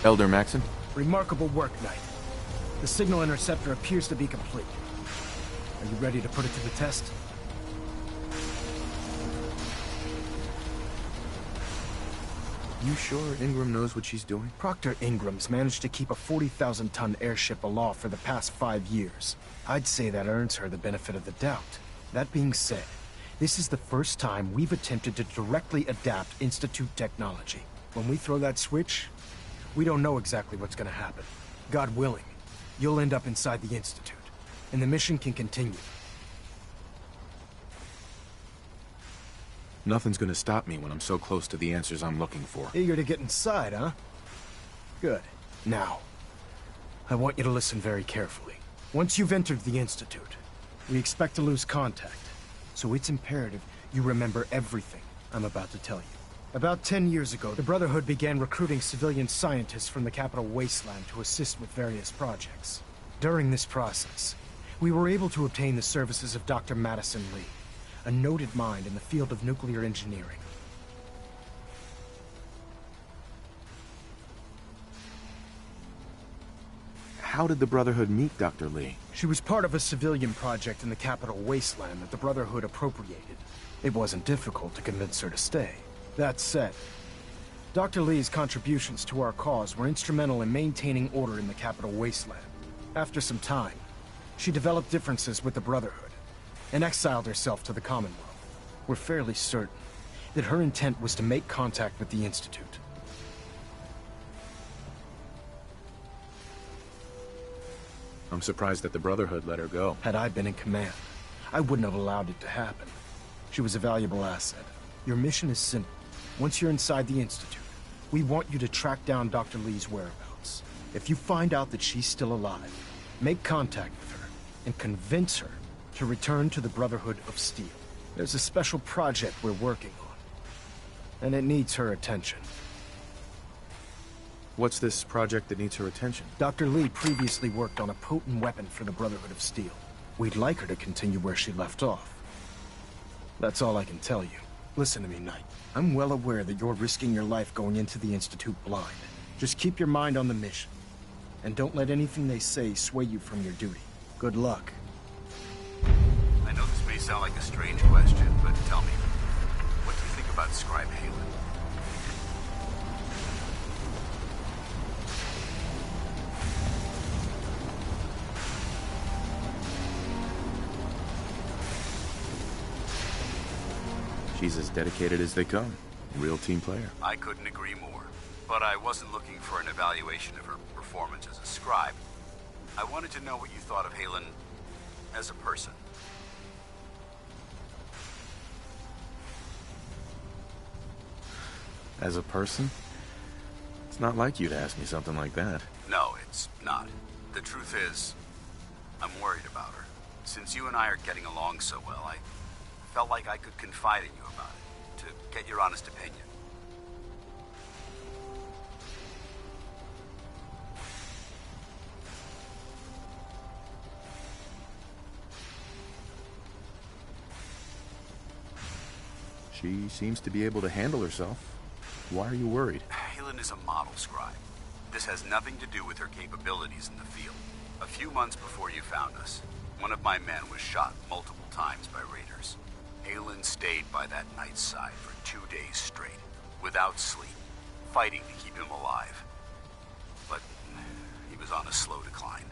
Elder Maxon? Remarkable work, Knight. The signal interceptor appears to be complete. Are you ready to put it to the test? You sure Ingram knows what she's doing? Proctor Ingram's managed to keep a 40,000-ton airship aloft for the past 5 years. I'd say that earns her the benefit of the doubt. That being said, this is the first time we've attempted to directly adapt Institute technology. When we throw that switch, we don't know exactly what's gonna happen. God willing, you'll end up inside the Institute, and the mission can continue. Nothing's gonna stop me when I'm so close to the answers I'm looking for. Eager to get inside, huh? Good. Now, I want you to listen very carefully. Once you've entered the Institute, we expect to lose contact. So it's imperative you remember everything I'm about to tell you. About 10 years ago, the Brotherhood began recruiting civilian scientists from the capital wasteland to assist with various projects. During this process, we were able to obtain the services of Dr. Madison Lee, a noted mind in the field of nuclear engineering. How did the Brotherhood meet Dr. Lee? She was part of a civilian project in the capital wasteland that the Brotherhood appropriated. It wasn't difficult to convince her to stay. That said, Dr. Lee's contributions to our cause were instrumental in maintaining order in the capital wasteland. After some time, she developed differences with the Brotherhood and exiled herself to the Commonwealth. We're fairly certain that her intent was to make contact with the Institute. I'm surprised that the Brotherhood let her go. Had I been in command, I wouldn't have allowed it to happen. She was a valuable asset. Your mission is simple. Once you're inside the Institute, we want you to track down Dr. Lee's whereabouts. If you find out that she's still alive, make contact with her and convince her to return to the Brotherhood of Steel. There's a special project we're working on, and it needs her attention. What's this project that needs her attention? Dr. Lee previously worked on a potent weapon for the Brotherhood of Steel. We'd like her to continue where she left off. That's all I can tell you. Listen to me, Knight. I'm well aware that you're risking your life going into the Institute blind. Just keep your mind on the mission, and don't let anything they say sway you from your duty. Good luck. I know this may sound like a strange question, but tell me, what do you think about Scribe Halen? She's as dedicated as they come. Real team player. I couldn't agree more. But I wasn't looking for an evaluation of her performance as a scribe. I wanted to know what you thought of Halen as a person. As a person? It's not like you to ask me something like that. No, it's not. The truth is, I'm worried about her. Since you and I are getting along so well, I felt like I could confide in you about it, to get your honest opinion. She seems to be able to handle herself. Why are you worried? Halen is a model scribe. This has nothing to do with her capabilities in the field. A few months before you found us, one of my men was shot multiple times by raiders. Halen stayed by that knight's side for 2 days straight, without sleep, fighting to keep him alive. But he was on a slow decline.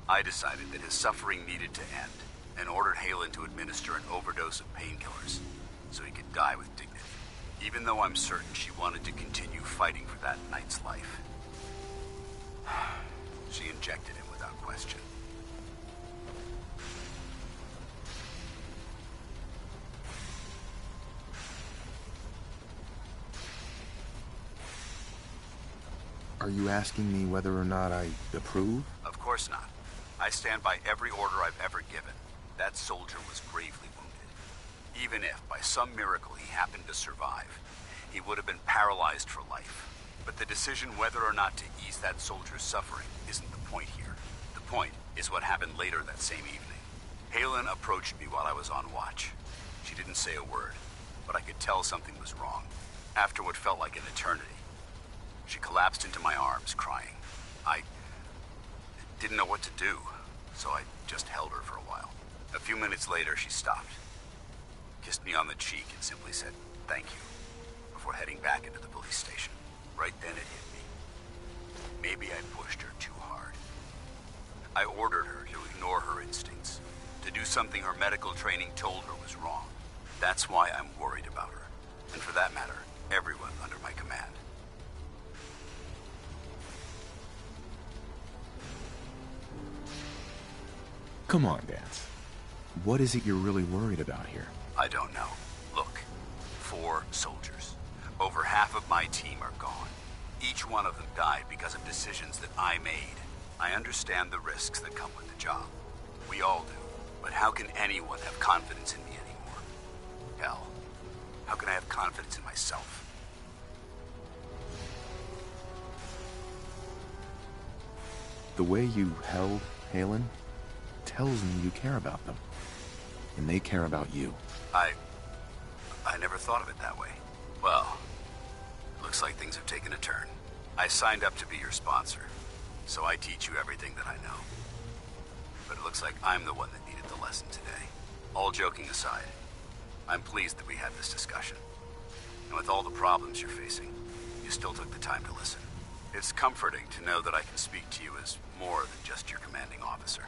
I decided that his suffering needed to end, and ordered Halen to administer an overdose of painkillers, so he could die with dignity, even though I'm certain she wanted to continue fighting for that knight's life. She injected him without question. Are you asking me whether or not I approve? Of course not. I stand by every order I've ever given. That soldier was gravely wounded. Even if, by some miracle, he happened to survive, he would have been paralyzed for life. But the decision whether or not to ease that soldier's suffering isn't the point here. The point is what happened later that same evening. Halen approached me while I was on watch. She didn't say a word, but I could tell something was wrong. After what felt like an eternity, She collapsed into my arms, crying. I didn't know what to do, so I just held her for a while. A few minutes later, she stopped, kissed me on the cheek, and simply said, "Thank you," before heading back into the police station. Right then it hit me. Maybe I pushed her too hard. I ordered her to ignore her instincts, to do something her medical training told her was wrong. That's why I'm worried about her, and for that matter, everyone under my command. Come on, Dance. What is it you're really worried about here? I don't know. Look, 4 soldiers. Over half of my team are gone. Each one of them died because of decisions that I made. I understand the risks that come with the job. We all do. But how can anyone have confidence in me anymore? Hell, how can I have confidence in myself? The way you held Halen tells me you care about them. And they care about you. I never thought of it that way. Well, looks like things have taken a turn. I signed up to be your sponsor, so I teach you everything that I know. But it looks like I'm the one that needed the lesson today. All joking aside, I'm pleased that we had this discussion. And with all the problems you're facing, you still took the time to listen. It's comforting to know that I can speak to you as more than just your commanding officer.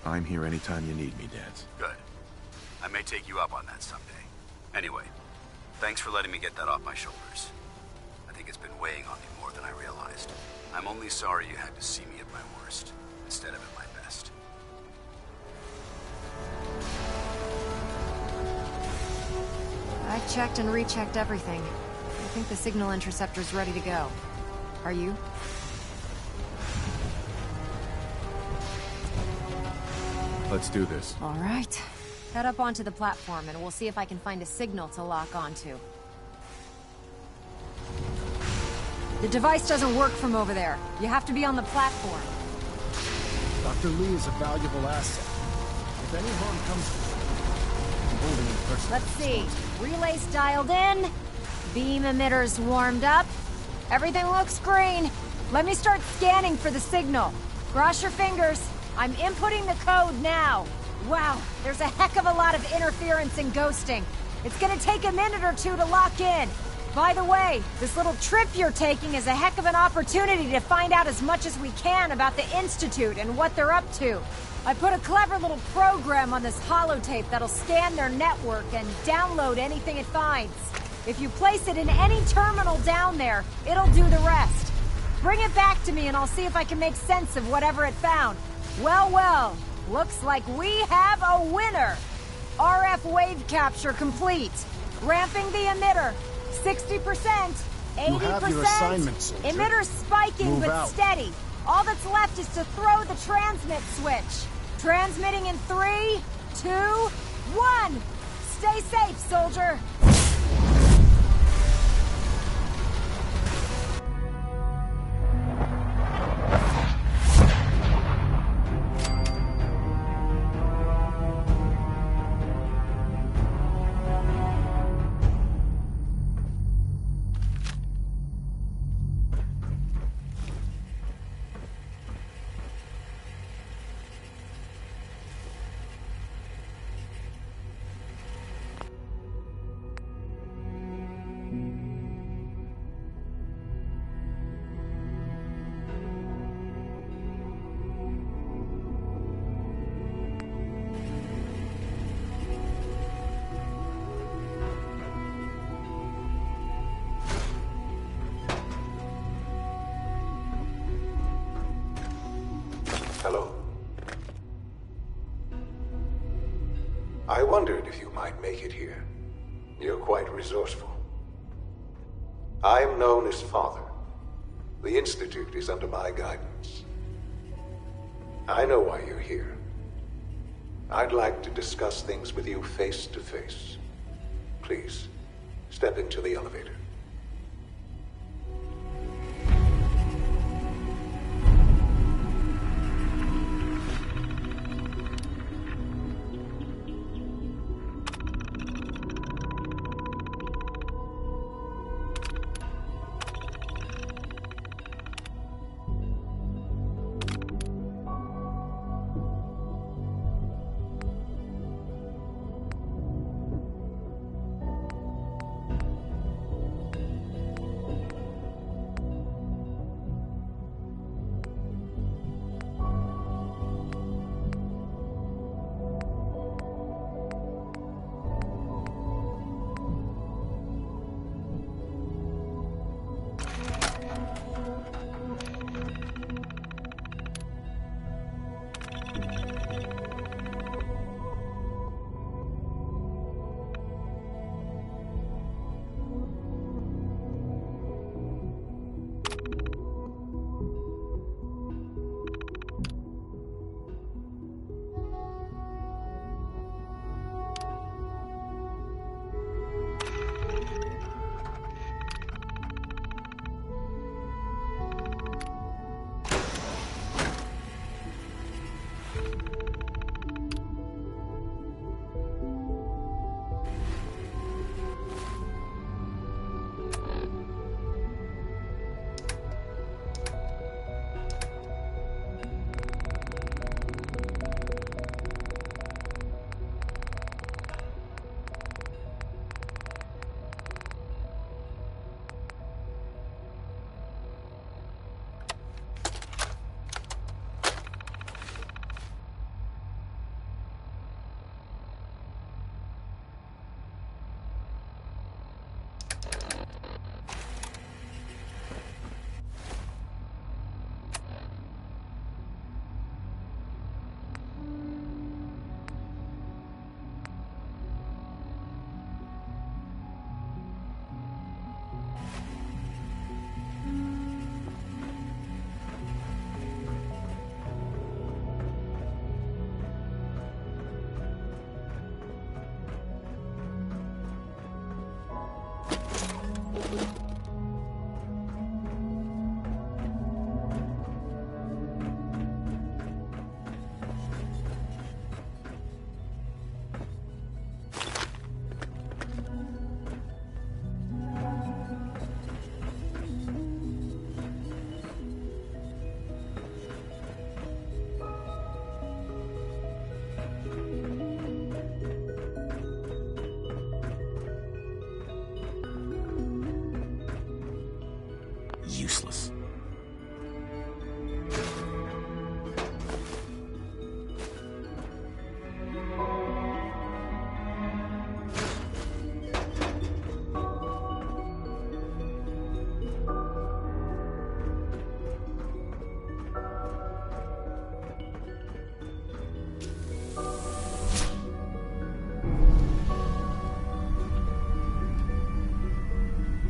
I'm here anytime you need me, Dance. Good. I may take you up on that someday. Anyway, thanks for letting me get that off my shoulders. I think it's been weighing on me more than I realized. I'm only sorry you had to see me at my worst, instead of at my best. I've checked and rechecked everything. I think the signal interceptor's ready to go. Are you? Let's do this. All right. Head up onto the platform and we'll see if I can find a signal to lock onto. The device doesn't work from over there. You have to be on the platform. Dr. Lee is a valuable asset. If any harm comes to him, I'm holding him personally. Let's see. Relays dialed in. Beam emitters warmed up. Everything looks green. Let me start scanning for the signal. Cross your fingers. I'm inputting the code now. Wow, there's a heck of a lot of interference and ghosting. It's gonna take a minute or 2 to lock in. By the way, this little trip you're taking is a heck of an opportunity to find out as much as we can about the Institute and what they're up to. I put a clever little program on this holotape that'll scan their network and download anything it finds. If you place it in any terminal down there, it'll do the rest. Bring it back to me and I'll see if I can make sense of whatever it found. Well, well, looks like we have a winner. RF wave capture complete. Ramping the emitter. 60%, 80%. You have your assignment, soldier. Emitter spiking Move but out. steady. All that's left is to throw the transmit switch. Transmitting in 3, 2, 1. Stay safe, soldier. Hello. I wondered if you might make it here. You're quite resourceful. I'm known as Father. The Institute is under my guidance. I know why you're here. I'd like to discuss things with you face to face. Please, step into the elevator.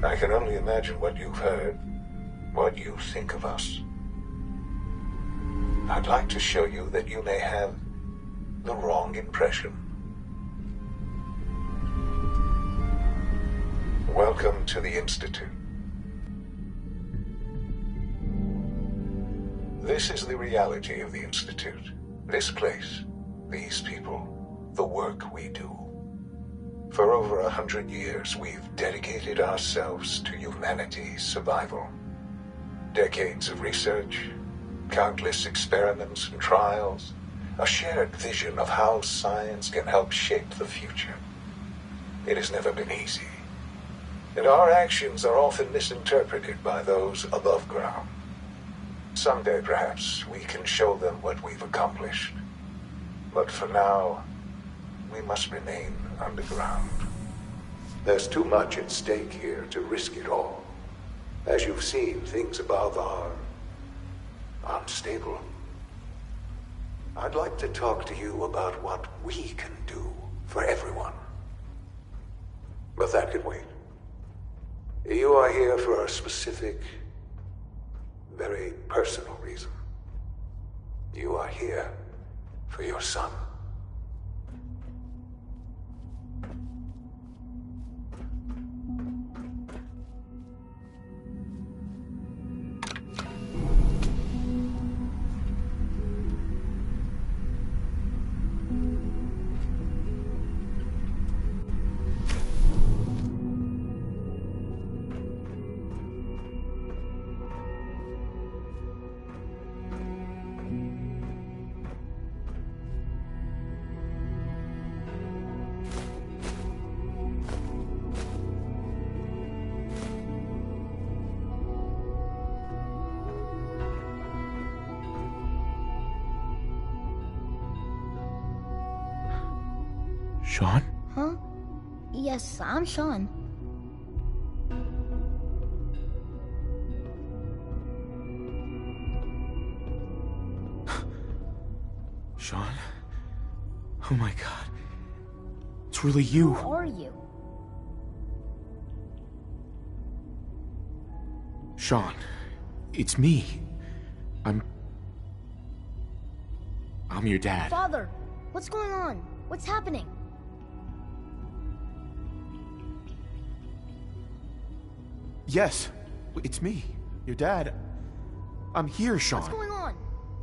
I can only imagine what you've heard, what you think of us. I'd like to show you that you may have the wrong impression. Welcome to the Institute. This is the reality of the Institute. This place, these people, the work we do. For over 100 years, we've dedicated ourselves to humanity's survival. Decades of research, countless experiments and trials, a shared vision of how science can help shape the future. It has never been easy, and our actions are often misinterpreted by those above ground. Someday, perhaps, we can show them what we've accomplished. But for now, we must remain underground. There's too much at stake here to risk it all. As you've seen, things above are unstable. I'd like to talk to you about what we can do for everyone. But that can wait. You are here for a specific, very personal reason. You are here for your son. Sean? Huh? Yes, I'm Sean. Sean? Oh my god. It's really you. Who are you? Sean, it's me. I'm your dad. Father, what's going on? What's happening? Yes, it's me, your dad. I'm here, Sean. What's going on?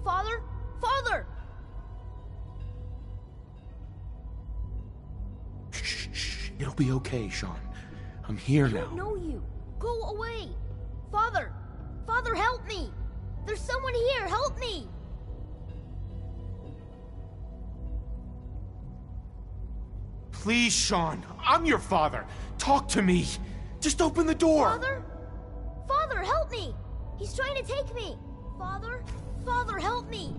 Father? Father! Shh. It'll be okay, Sean. I'm here now. I don't know you. Go away. Father! Father, help me! There's someone here, help me! Please, Sean. I'm your father. Talk to me. Just open the door. Father? Father, help me! He's trying to take me! Father? Father, help me!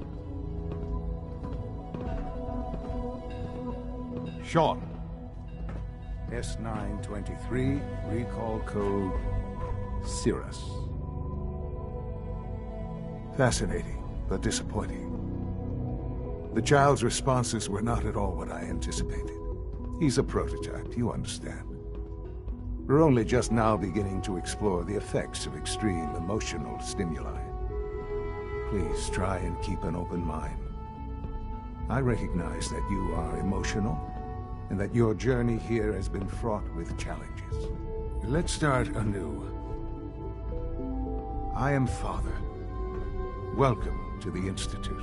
Sean. S923, recall code Cirrus. Fascinating, but disappointing. The child's responses were not at all what I anticipated. He's a prototype, you understand. We're only just now beginning to explore the effects of extreme emotional stimuli. Please try and keep an open mind. I recognize that you are emotional, and that your journey here has been fraught with challenges. Let's start anew. I am Father. Welcome to the Institute.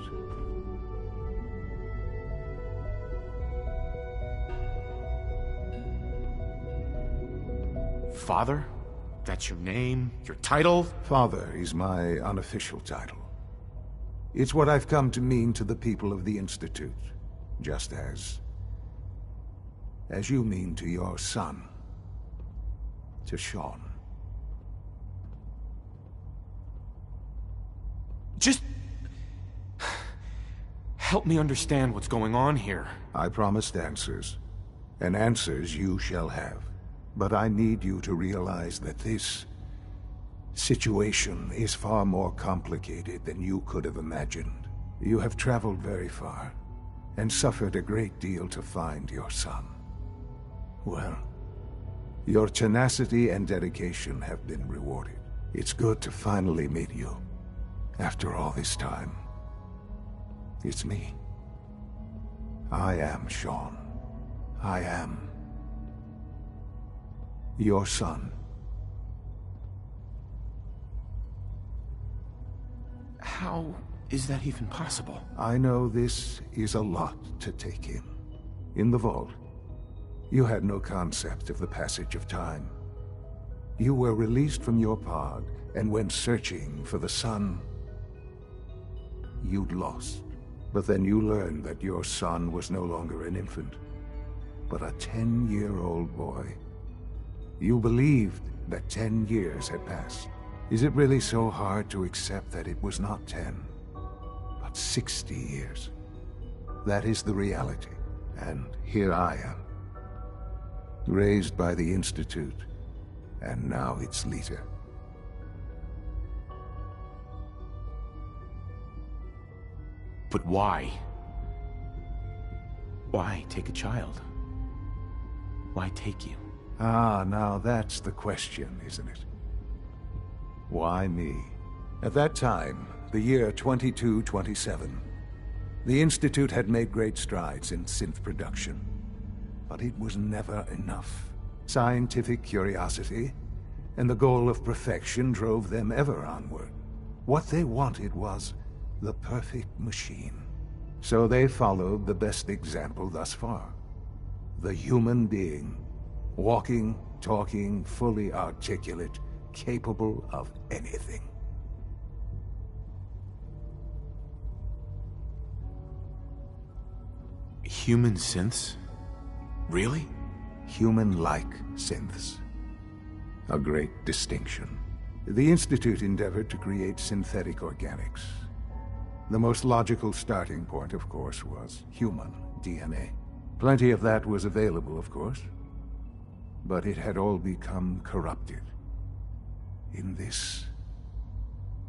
Father? That's your name? Your title? Father is my unofficial title. It's what I've come to mean to the people of the Institute, just as you mean to your son, to Sean. Just help me understand what's going on here. I promised answers, and answers you shall have. But I need you to realize that this situation is far more complicated than you could have imagined. You have traveled very far, and suffered a great deal to find your son. Well, Your tenacity and dedication have been rewarded. It's good to finally meet you. After all this time, it's me. I am Sean. I am your son. How is that even possible? I know this is a lot to take in. In the vault, you had no concept of the passage of time. You were released from your pod and went searching for the sun you'd lost. But then you learned that your son was no longer an infant, but a 10-year-old boy. You believed that 10 years had passed. Is it really so hard to accept that it was not 10, but 60 years? That is the reality, and here I am. Raised by the Institute, and now its leader. But why? Why take a child? Why take you? Ah, now that's the question, isn't it? Why me? At that time, the year 2227, the Institute had made great strides in synth production. But it was never enough. Scientific curiosity and the goal of perfection drove them ever onward. What they wanted was the perfect machine. So they followed the best example thus far. The human being. Walking, talking, fully articulate, capable of anything. Human synths? Really? Human-like synths. A great distinction. The Institute endeavored to create synthetic organics. The most logical starting point, of course, was human DNA. Plenty of that was available, of course. But it had all become corrupted. In this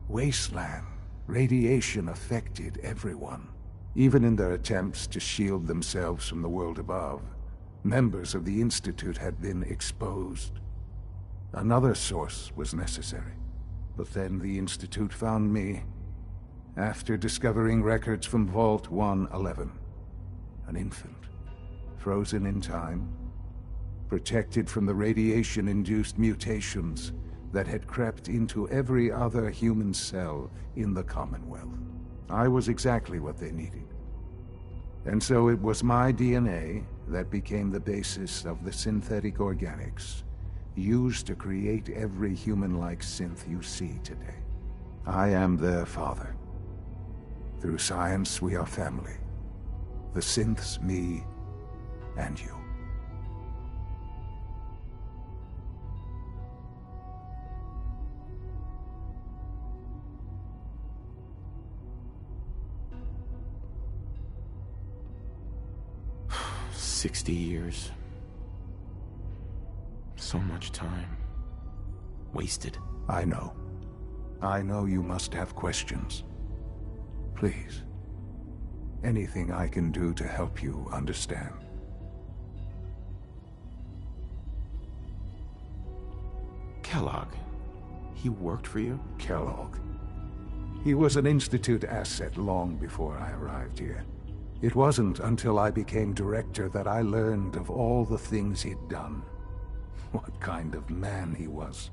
wasteland, radiation affected everyone. Even in their attempts to shield themselves from the world above, members of the Institute had been exposed. Another source was necessary. But then the Institute found me, after discovering records from Vault 111. An infant, frozen in time, protected from the radiation-induced mutations that had crept into every other human cell in the Commonwealth. I was exactly what they needed. And so it was my DNA that became the basis of the synthetic organics used to create every human-like synth you see today. I am their father. Through science, we are family. The synths, me, and you. "60 years. So much time. Wasted." I know. I know you must have questions. Please. Anything I can do to help you understand. Kellogg. He worked for you? Kellogg. He was an Institute asset long before I arrived here. It wasn't until I became director that I learned of all the things he'd done. What kind of man he was.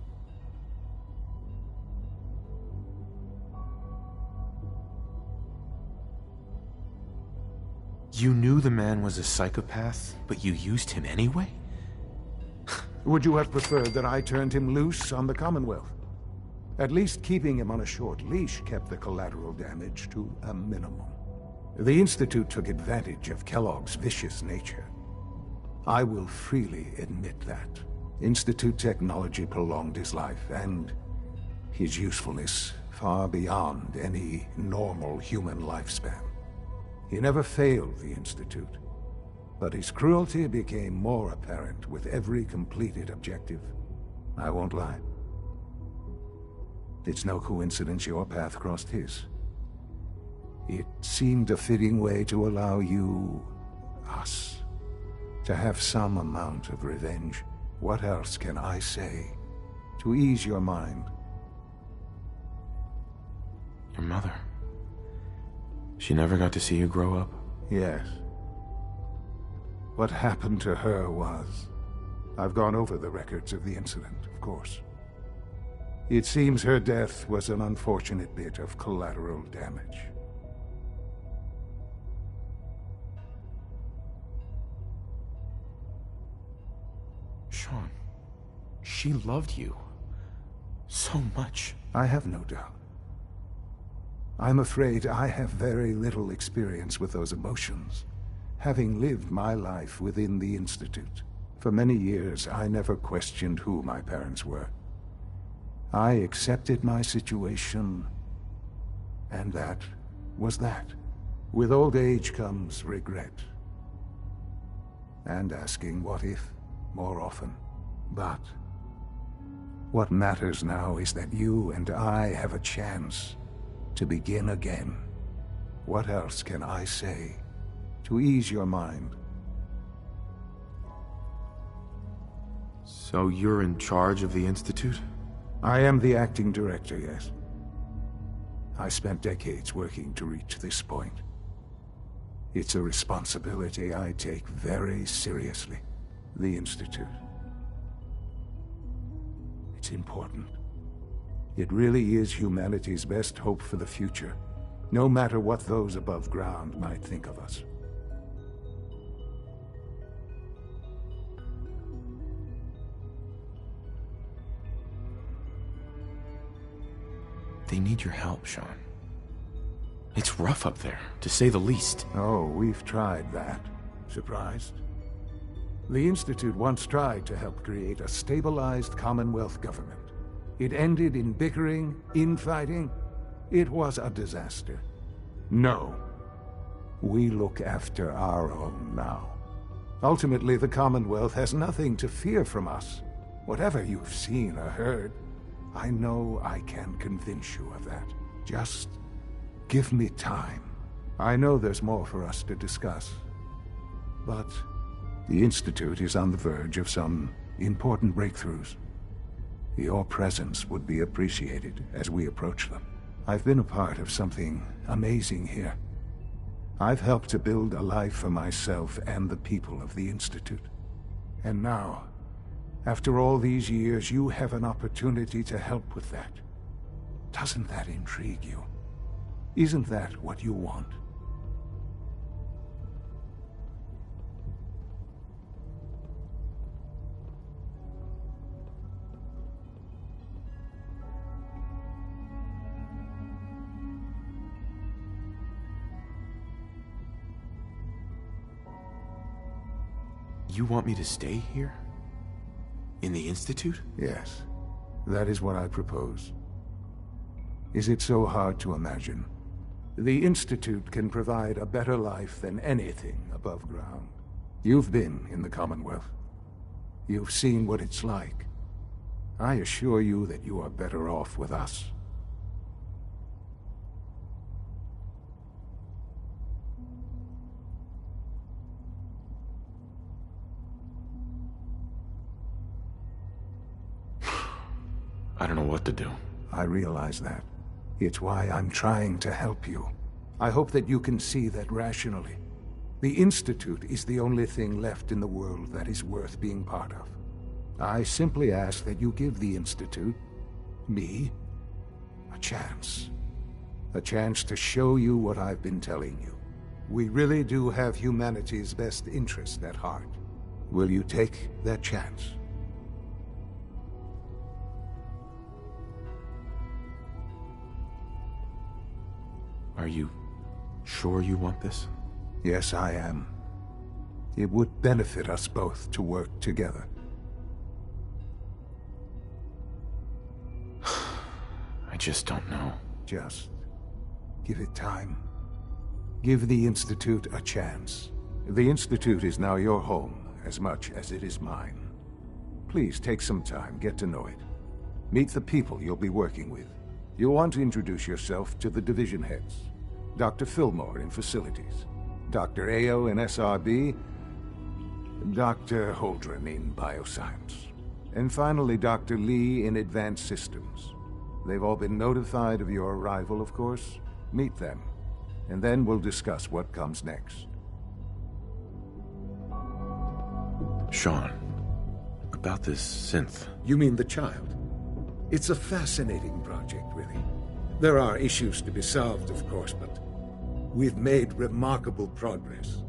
You knew the man was a psychopath, but you used him anyway? Would you have preferred that I turned him loose on the Commonwealth? At least keeping him on a short leash kept the collateral damage to a minimum. The Institute took advantage of Kellogg's vicious nature. I will freely admit that. Institute technology prolonged his life, and his usefulness far beyond any normal human lifespan. He never failed the Institute, but his cruelty became more apparent with every completed objective. I won't lie. It's no coincidence your path crossed his. It seemed a fitting way to allow you, us, to have some amount of revenge. What else can I say to ease your mind? Your mother. She never got to see you grow up? Yes. What happened to her was... I've gone over the records of the incident, of course. It seems her death was an unfortunate bit of collateral damage. Sean, she loved you so much. I have no doubt. I'm afraid I have very little experience with those emotions, having lived my life within the Institute. For many years, I never questioned who my parents were. I accepted my situation, and that was that. With old age comes regret, and asking what if more often. But what matters now is that you and I have a chance to begin again. What else can I say to ease your mind? So you're in charge of the Institute? I am the acting director, yes. I spent decades working to reach this point. It's a responsibility I take very seriously. The Institute. It's important. It really is humanity's best hope for the future, no matter what those above ground might think of us. They need your help, Sean. It's rough up there, to say the least. Oh, we've tried that. Surprised? The Institute once tried to help create a stabilized Commonwealth government. It ended in bickering, infighting. It was a disaster. No. We look after our own now. Ultimately, the Commonwealth has nothing to fear from us. Whatever you've seen or heard, I know I can convince you of that. Just give me time. I know there's more for us to discuss. But the Institute is on the verge of some important breakthroughs. Your presence would be appreciated as we approach them. I've been a part of something amazing here. I've helped to build a life for myself and the people of the Institute. And now, after all these years, you have an opportunity to help with that. Doesn't that intrigue you? Isn't that what you want? You want me to stay here? In the Institute? Yes, that is what I propose. Is it so hard to imagine? The Institute can provide a better life than anything above ground. You've been in the Commonwealth. You've seen what it's like. I assure you that you are better off with us. I don't know what to do. I realize that. It's why I'm trying to help you. I hope that you can see that rationally. The Institute is the only thing left in the world that is worth being part of. I simply ask that you give the Institute, me, a chance. A chance to show you what I've been telling you. We really do have humanity's best interest at heart. Will you take that chance? Are you sure you want this? Yes, I am. It would benefit us both to work together. I just don't know. Just give it time. Give the Institute a chance. The Institute is now your home as much as it is mine. Please take some time, get to know it. Meet the people you'll be working with. You'll want to introduce yourself to the division heads. Dr. Fillmore in Facilities, Dr. Ayo in SRB, Dr. Holdren in bioscience. And finally, Dr. Lee in advanced systems. They've all been notified of your arrival, of course. Meet them, and then we'll discuss what comes next. Sean, about this synth. You mean the child? It's a fascinating project, really. There are issues to be solved, of course, but we've made remarkable progress.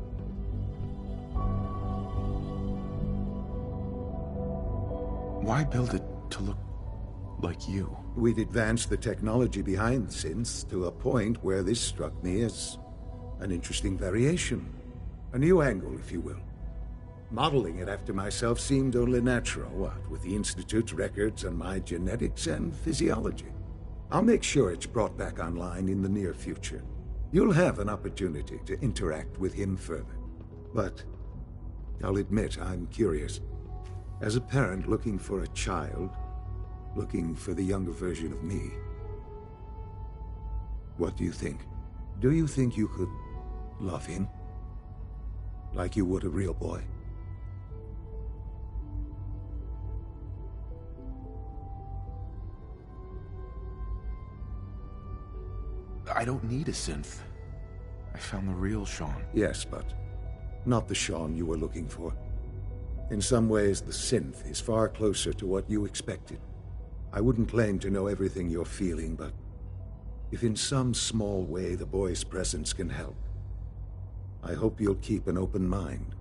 Why build it to look like you? We'd advanced the technology behind synths to a point where this struck me as an interesting variation. A new angle, if you will. Modeling it after myself seemed only natural, what with the Institute's records and my genetics and physiology. I'll make sure it's brought back online in the near future. You'll have an opportunity to interact with him further. But I'll admit I'm curious. As a parent looking for a child, looking for the younger version of me, what do you think? Do you think you could love him? Like you would a real boy? I don't need a synth. I found the real Sean. Yes, but not the Sean you were looking for. In some ways, the synth is far closer to what you expected. I wouldn't claim to know everything you're feeling, but if in some small way the boy's presence can help, I hope you'll keep an open mind.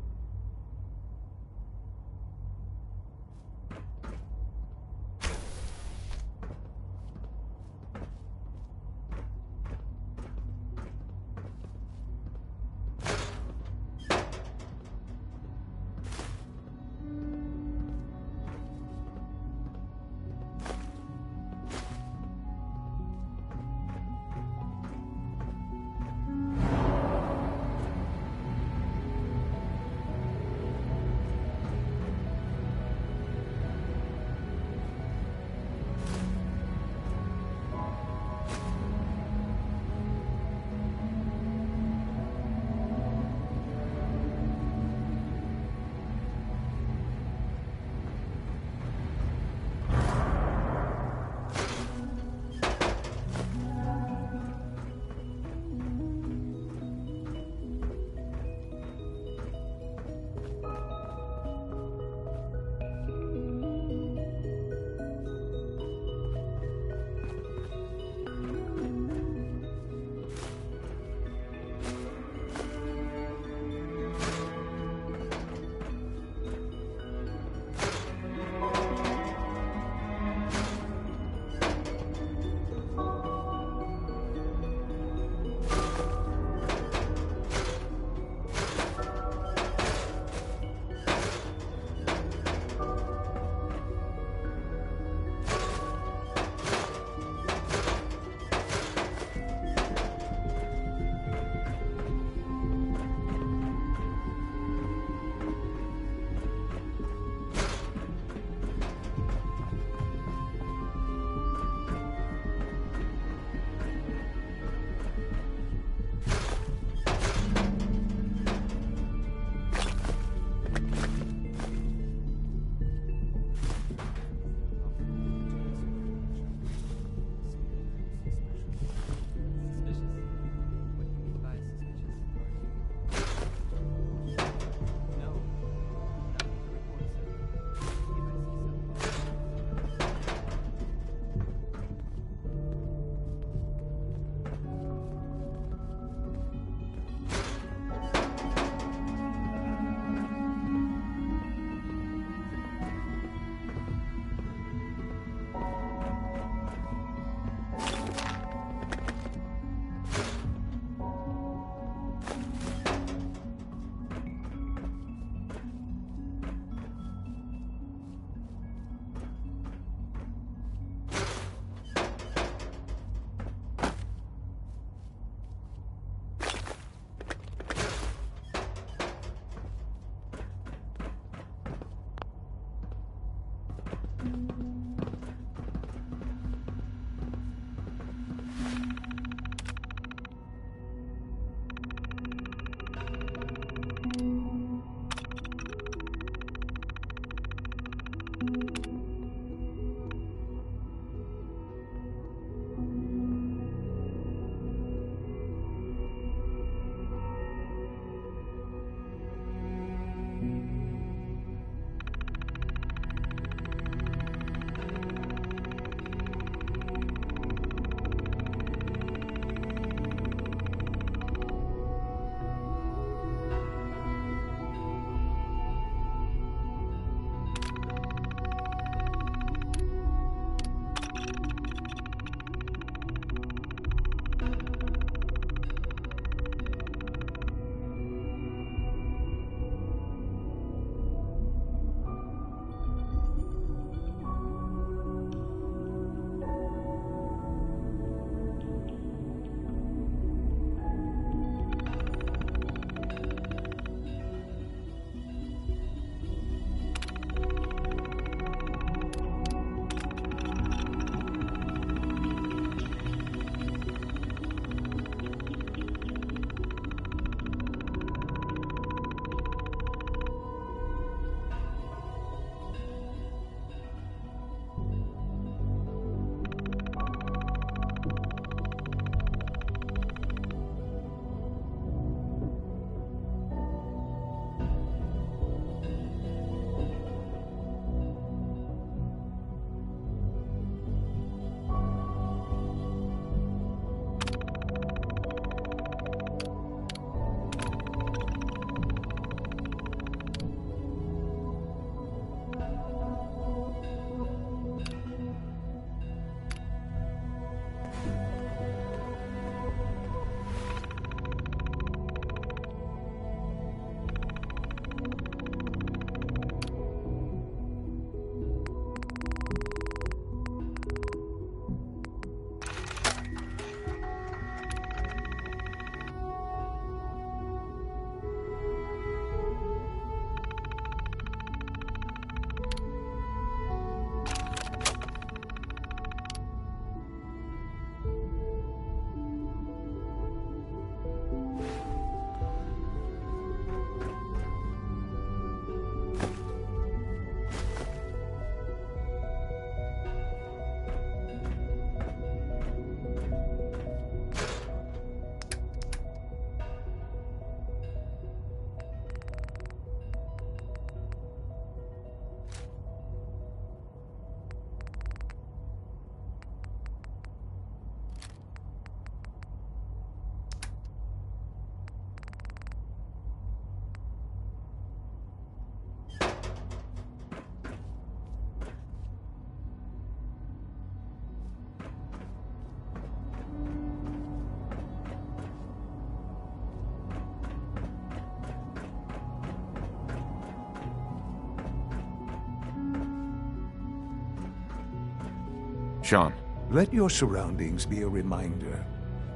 Sean. Let your surroundings be a reminder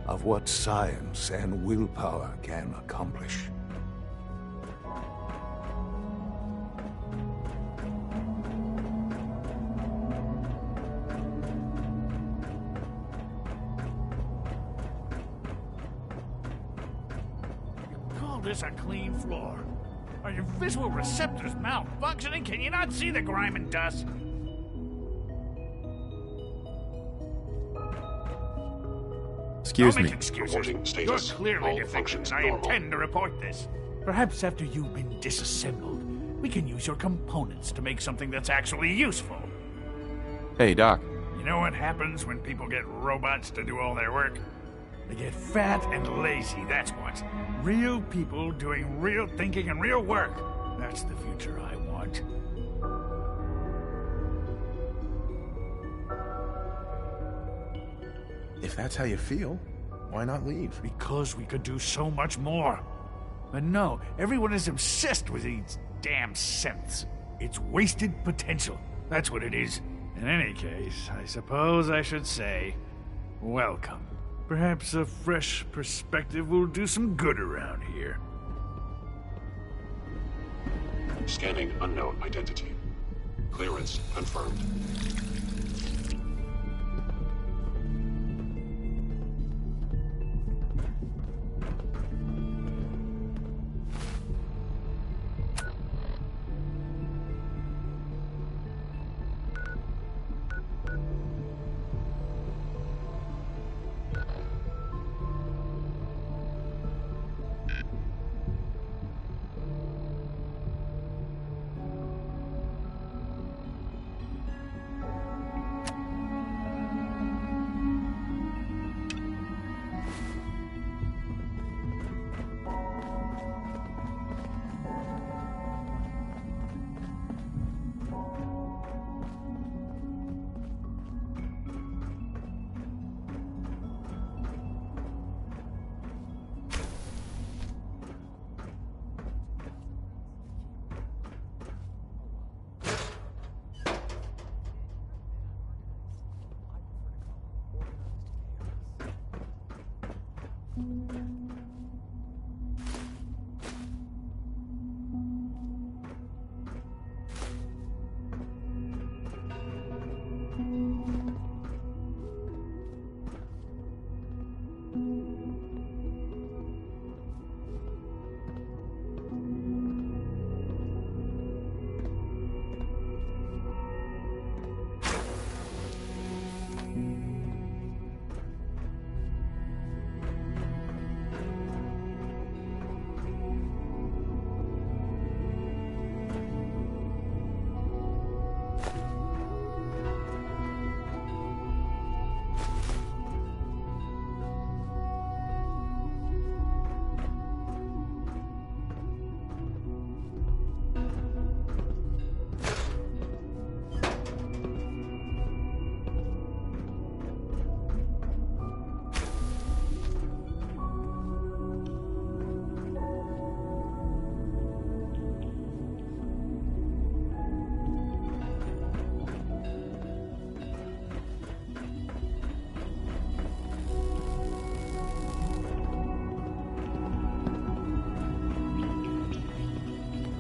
of what science and willpower can accomplish. Call this a clean floor? Are your visual receptors malfunctioning? Can you not see the grime and dust? Excuse Don't me. make excuses. Reporting You're status. clearly All defective, functions and I normal. intend to report this. Perhaps after you've been disassembled, we can use your components to make something that's actually useful. Hey, Doc. You know what happens when people get robots to do all their work? They get fat and lazy, that's what. Real people doing real thinking and real work. That's the future I want. If that's how you feel, why not leave? Because we could do so much more. But no, everyone is obsessed with these damn synths. It's wasted potential. That's what it is. In any case, I suppose I should say, welcome. Perhaps a fresh perspective will do some good around here. Scanning unknown identity. Clearance confirmed.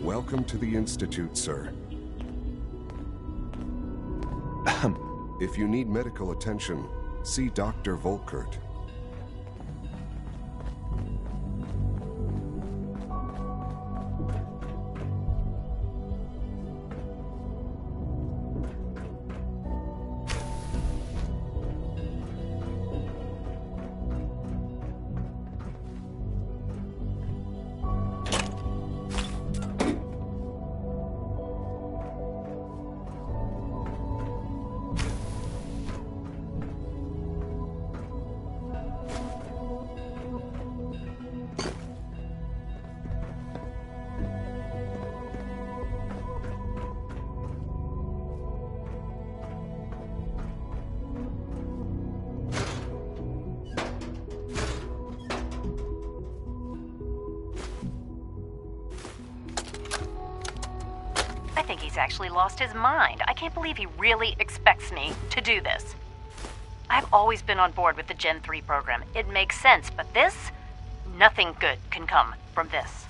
Welcome to the Institute, sir. If you need medical attention, see Dr. Volkert. I think he's actually lost his mind. I can't believe he really expects me to do this. I've always been on board with the Gen 3 program. It makes sense, but this? Nothing good can come from this.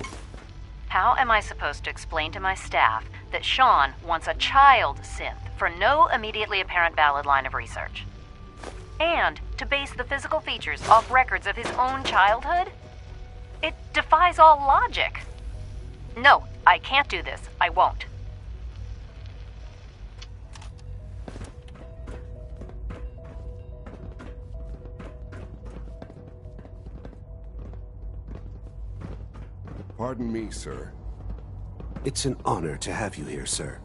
How am I supposed to explain to my staff that Sean wants a child synth for no immediately apparent valid line of research? And to base the physical features off records of his own childhood? It defies all logic. No, I can't do this. I won't. Pardon me, sir. It's an honor to have you here, sir.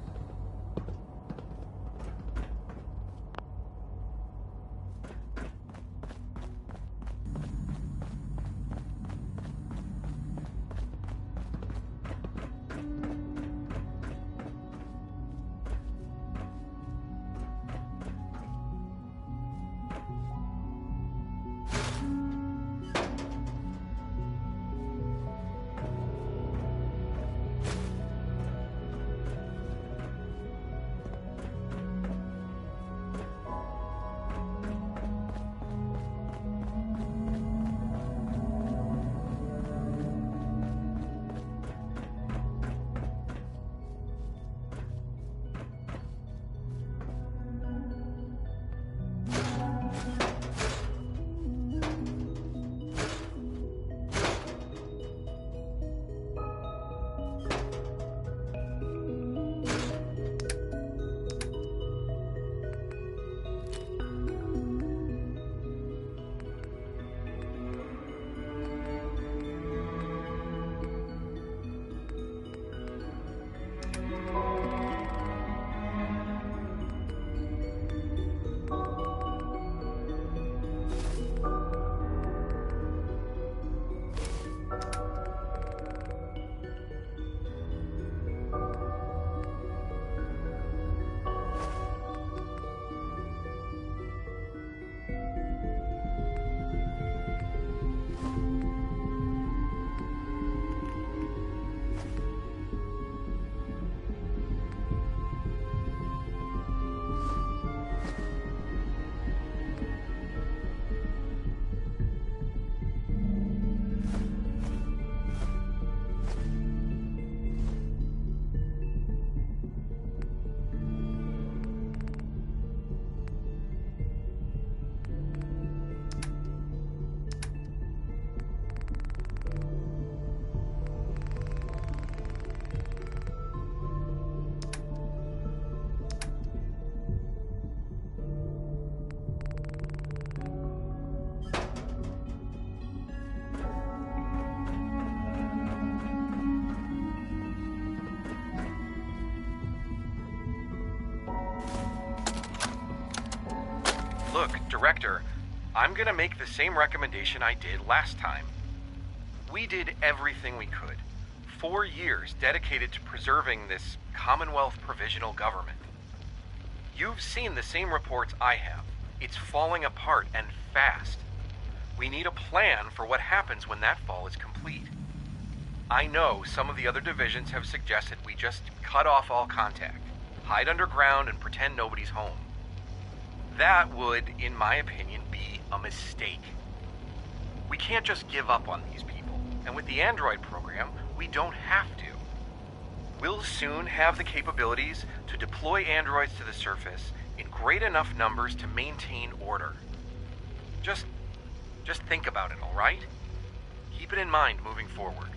Look, Director, I'm gonna make the same recommendation I did last time. We did everything we could. 4 years dedicated to preserving this Commonwealth provisional government. You've seen the same reports I have. It's falling apart and fast. We need a plan for what happens when that fall is complete. I know some of the other divisions have suggested we just cut off all contact, hide underground, and pretend nobody's home. That would, in my opinion, be a mistake. We can't just give up on these people, and with the Android program, we don't have to. We'll soon have the capabilities to deploy androids to the surface in great enough numbers to maintain order. Just think about it, all right? Keep it in mind moving forward.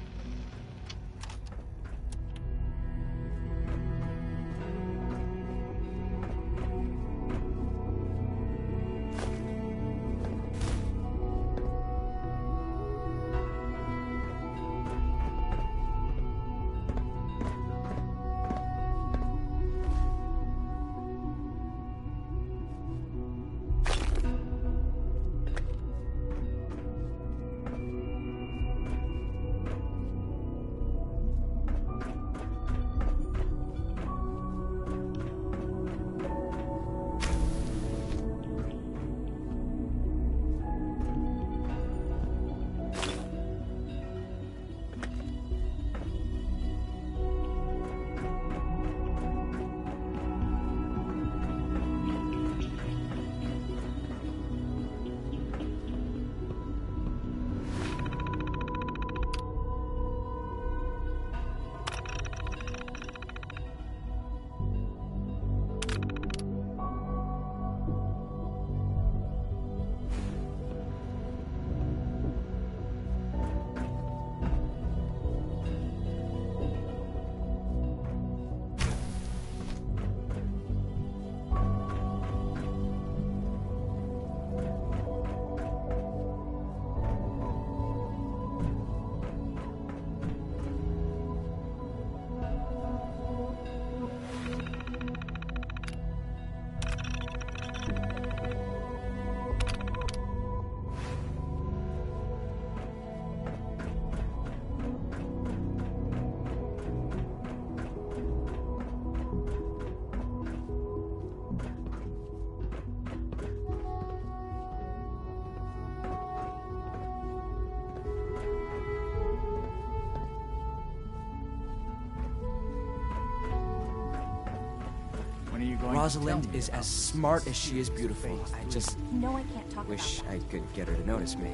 going Rosalind to tell me is about as smart as she is beautiful. I just No, I can't talk wish about I could get her to notice me.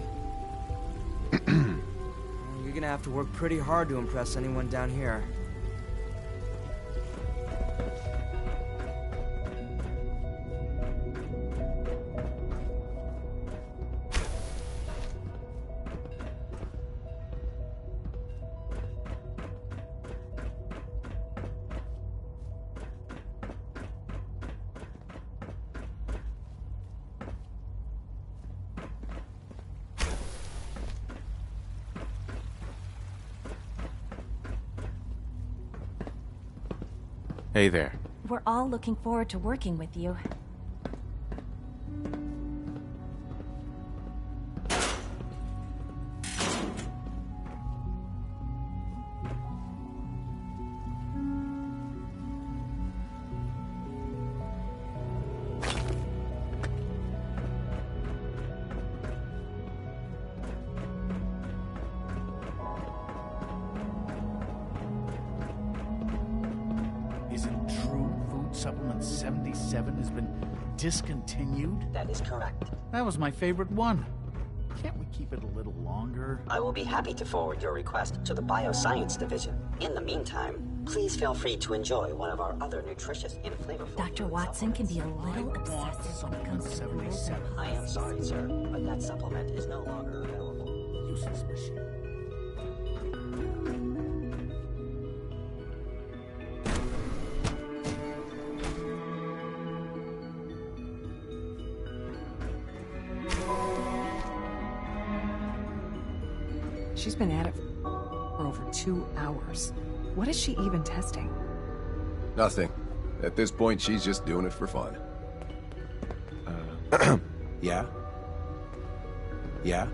You're gonna have to work pretty hard to impress anyone down here. Hey there. We're all looking forward to working with you. Is it true Food Supplement 77 has been discontinued? That is correct. That was my favorite one. Can't we keep it a little longer? I will be happy to forward your request to the Bioscience Division. In the meantime, please feel free to enjoy one of our other nutritious and flavorful Dr. Watson can be a little obsessive when it comes to 77. I am sorry, sir, but that supplement is no longer available. Useless machine. She's been at it for over 2 hours. What is she even testing? Nothing. At this point, she's just doing it for fun. Yeah? Yeah?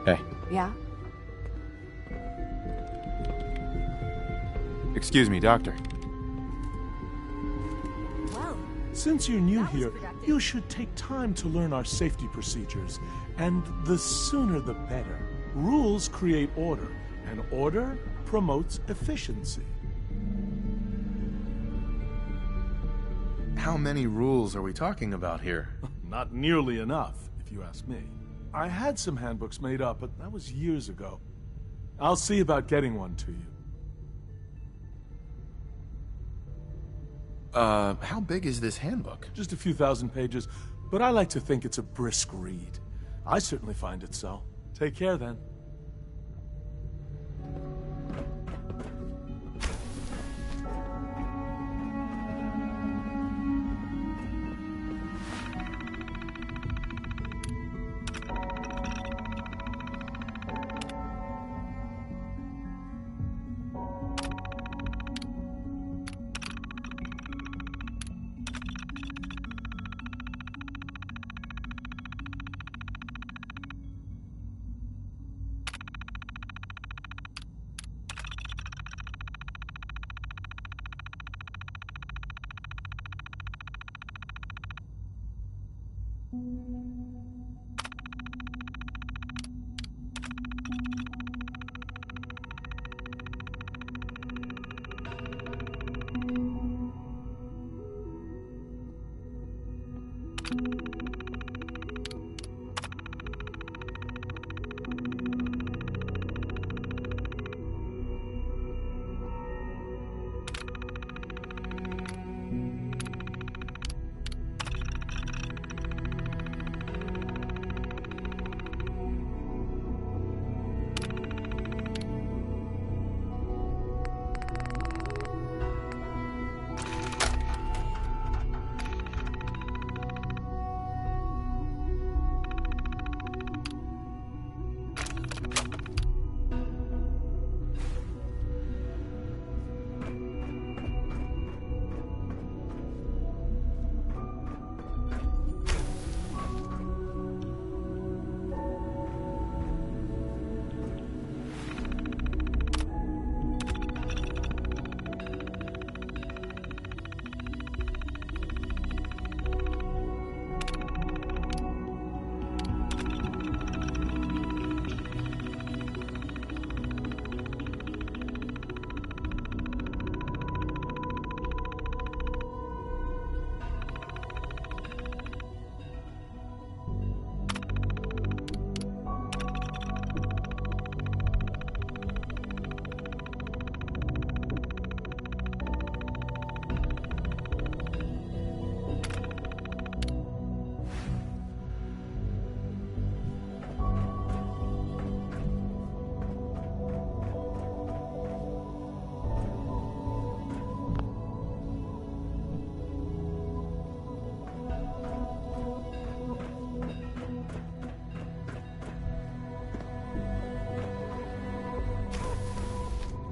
Hey. Yeah? Excuse me, Doctor. Well, Since you're new here, you should take time to learn our safety procedures. And the sooner the better. Rules create order, and order promotes efficiency. How many rules are we talking about here? Not nearly enough, if you ask me. I had some handbooks made up, but that was years ago. I'll see about getting one to you. How big is this handbook? Just a few thousand pages, but I like to think it's a brisk read. I certainly find it so. Take care, then.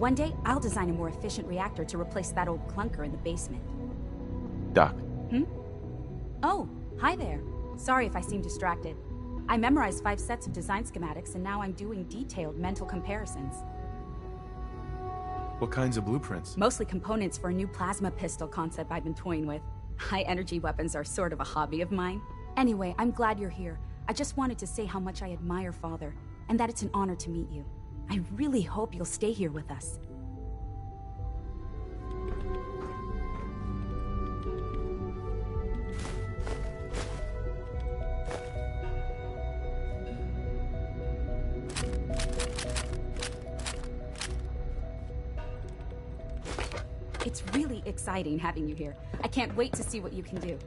One day, I'll design a more efficient reactor to replace that old clunker in the basement. Doc. Oh, hi there. Sorry if I seem distracted. I memorized 5 sets of design schematics, and now I'm doing detailed mental comparisons. What kinds of blueprints? Mostly components for a new plasma pistol concept I've been toying with. High-energy weapons are sort of a hobby of mine. Anyway, I'm glad you're here. I just wanted to say how much I admire Father, and that it's an honor to meet you. I really hope you'll stay here with us. It's really exciting having you here. I can't wait to see what you can do.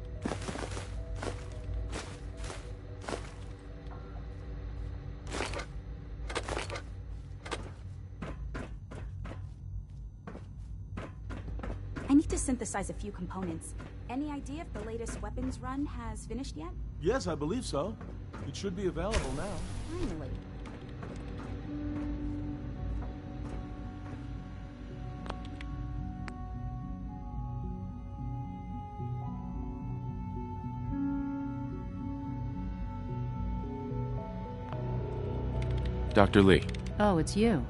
I need to synthesize a few components. Any idea if the latest weapons run has finished yet? Yes, I believe so. It should be available now. Finally. Dr. Lee. Oh, it's you.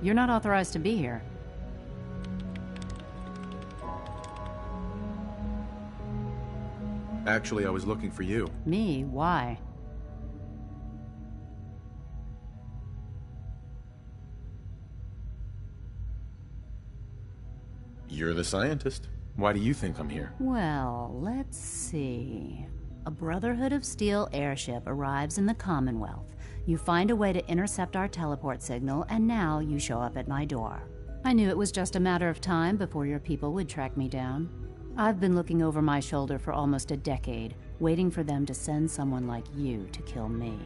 You're not authorized to be here. Actually, I was looking for you. Me? Why? You're the scientist. Why do you think I'm here? Well, let's see. A Brotherhood of Steel airship arrives in the Commonwealth. You find a way to intercept our teleport signal, and now you show up at my door. I knew it was just a matter of time before your people would track me down. I've been looking over my shoulder for almost a decade, waiting for them to send someone like you to kill me.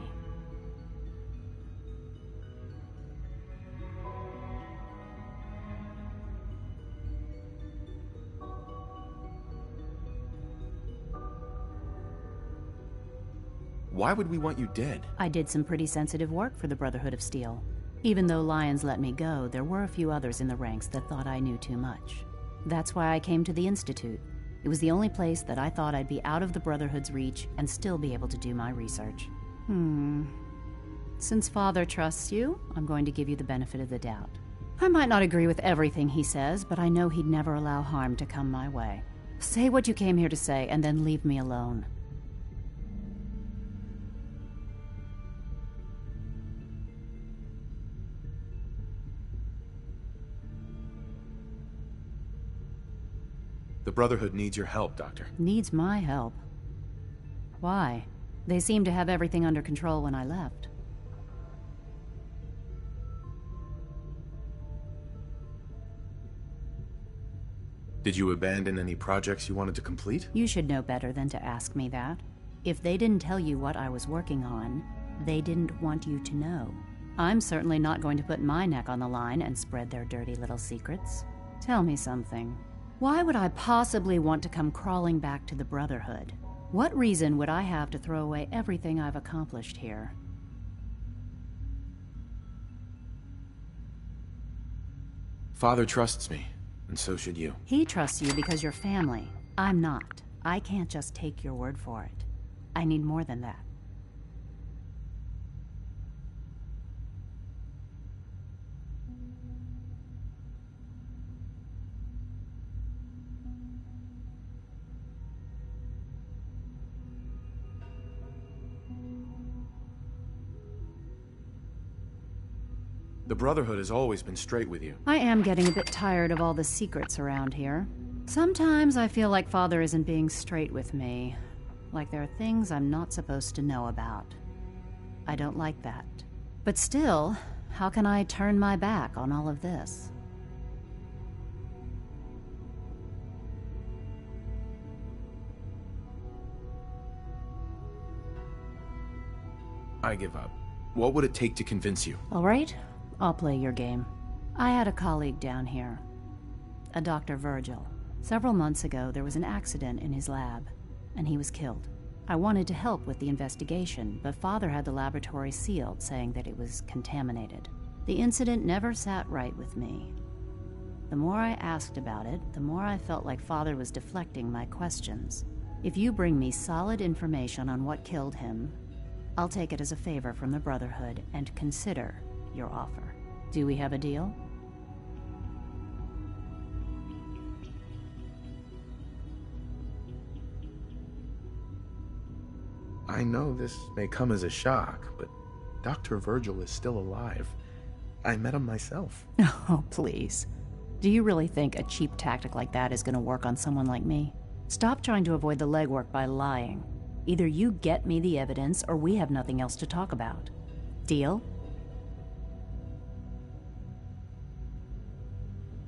Why would we want you dead? I did some pretty sensitive work for the Brotherhood of Steel. Even though Lyons let me go, there were a few others in the ranks that thought I knew too much. That's why I came to the Institute. It was the only place that I thought I'd be out of the Brotherhood's reach and still be able to do my research. Since Father trusts you, I'm going to give you the benefit of the doubt. I might not agree with everything he says, but I know he'd never allow harm to come my way. Say what you came here to say, and then leave me alone. The Brotherhood needs your help, Doctor. Needs my help? Why? They seemed to have everything under control when I left. Did you abandon any projects you wanted to complete? You should know better than to ask me that. If they didn't tell you what I was working on, they didn't want you to know. I'm certainly not going to put my neck on the line and spread their dirty little secrets. Tell me something. Why would I possibly want to come crawling back to the Brotherhood? What reason would I have to throw away everything I've accomplished here? Father trusts me, and so should you. He trusts you because you're family. I'm not. I can't just take your word for it. I need more than that. The Brotherhood has always been straight with you. I am getting a bit tired of all the secrets around here. Sometimes I feel like Father isn't being straight with me. Like there are things I'm not supposed to know about. I don't like that. But still, how can I turn my back on all of this? I give up. What would it take to convince you? All right, I'll play your game. I had a colleague down here, a Dr. Virgil. Several months ago, there was an accident in his lab, and he was killed. I wanted to help with the investigation, but Father had the laboratory sealed, saying that it was contaminated. The incident never sat right with me. The more I asked about it, the more I felt like Father was deflecting my questions. If you bring me solid information on what killed him, I'll take it as a favor from the Brotherhood and consider your offer. Do we have a deal? I know this may come as a shock, but Dr. Virgil is still alive. I met him myself. Oh, please. Do you really think a cheap tactic like that is going to work on someone like me? Stop trying to avoid the legwork by lying. Either you get me the evidence, or we have nothing else to talk about. Deal?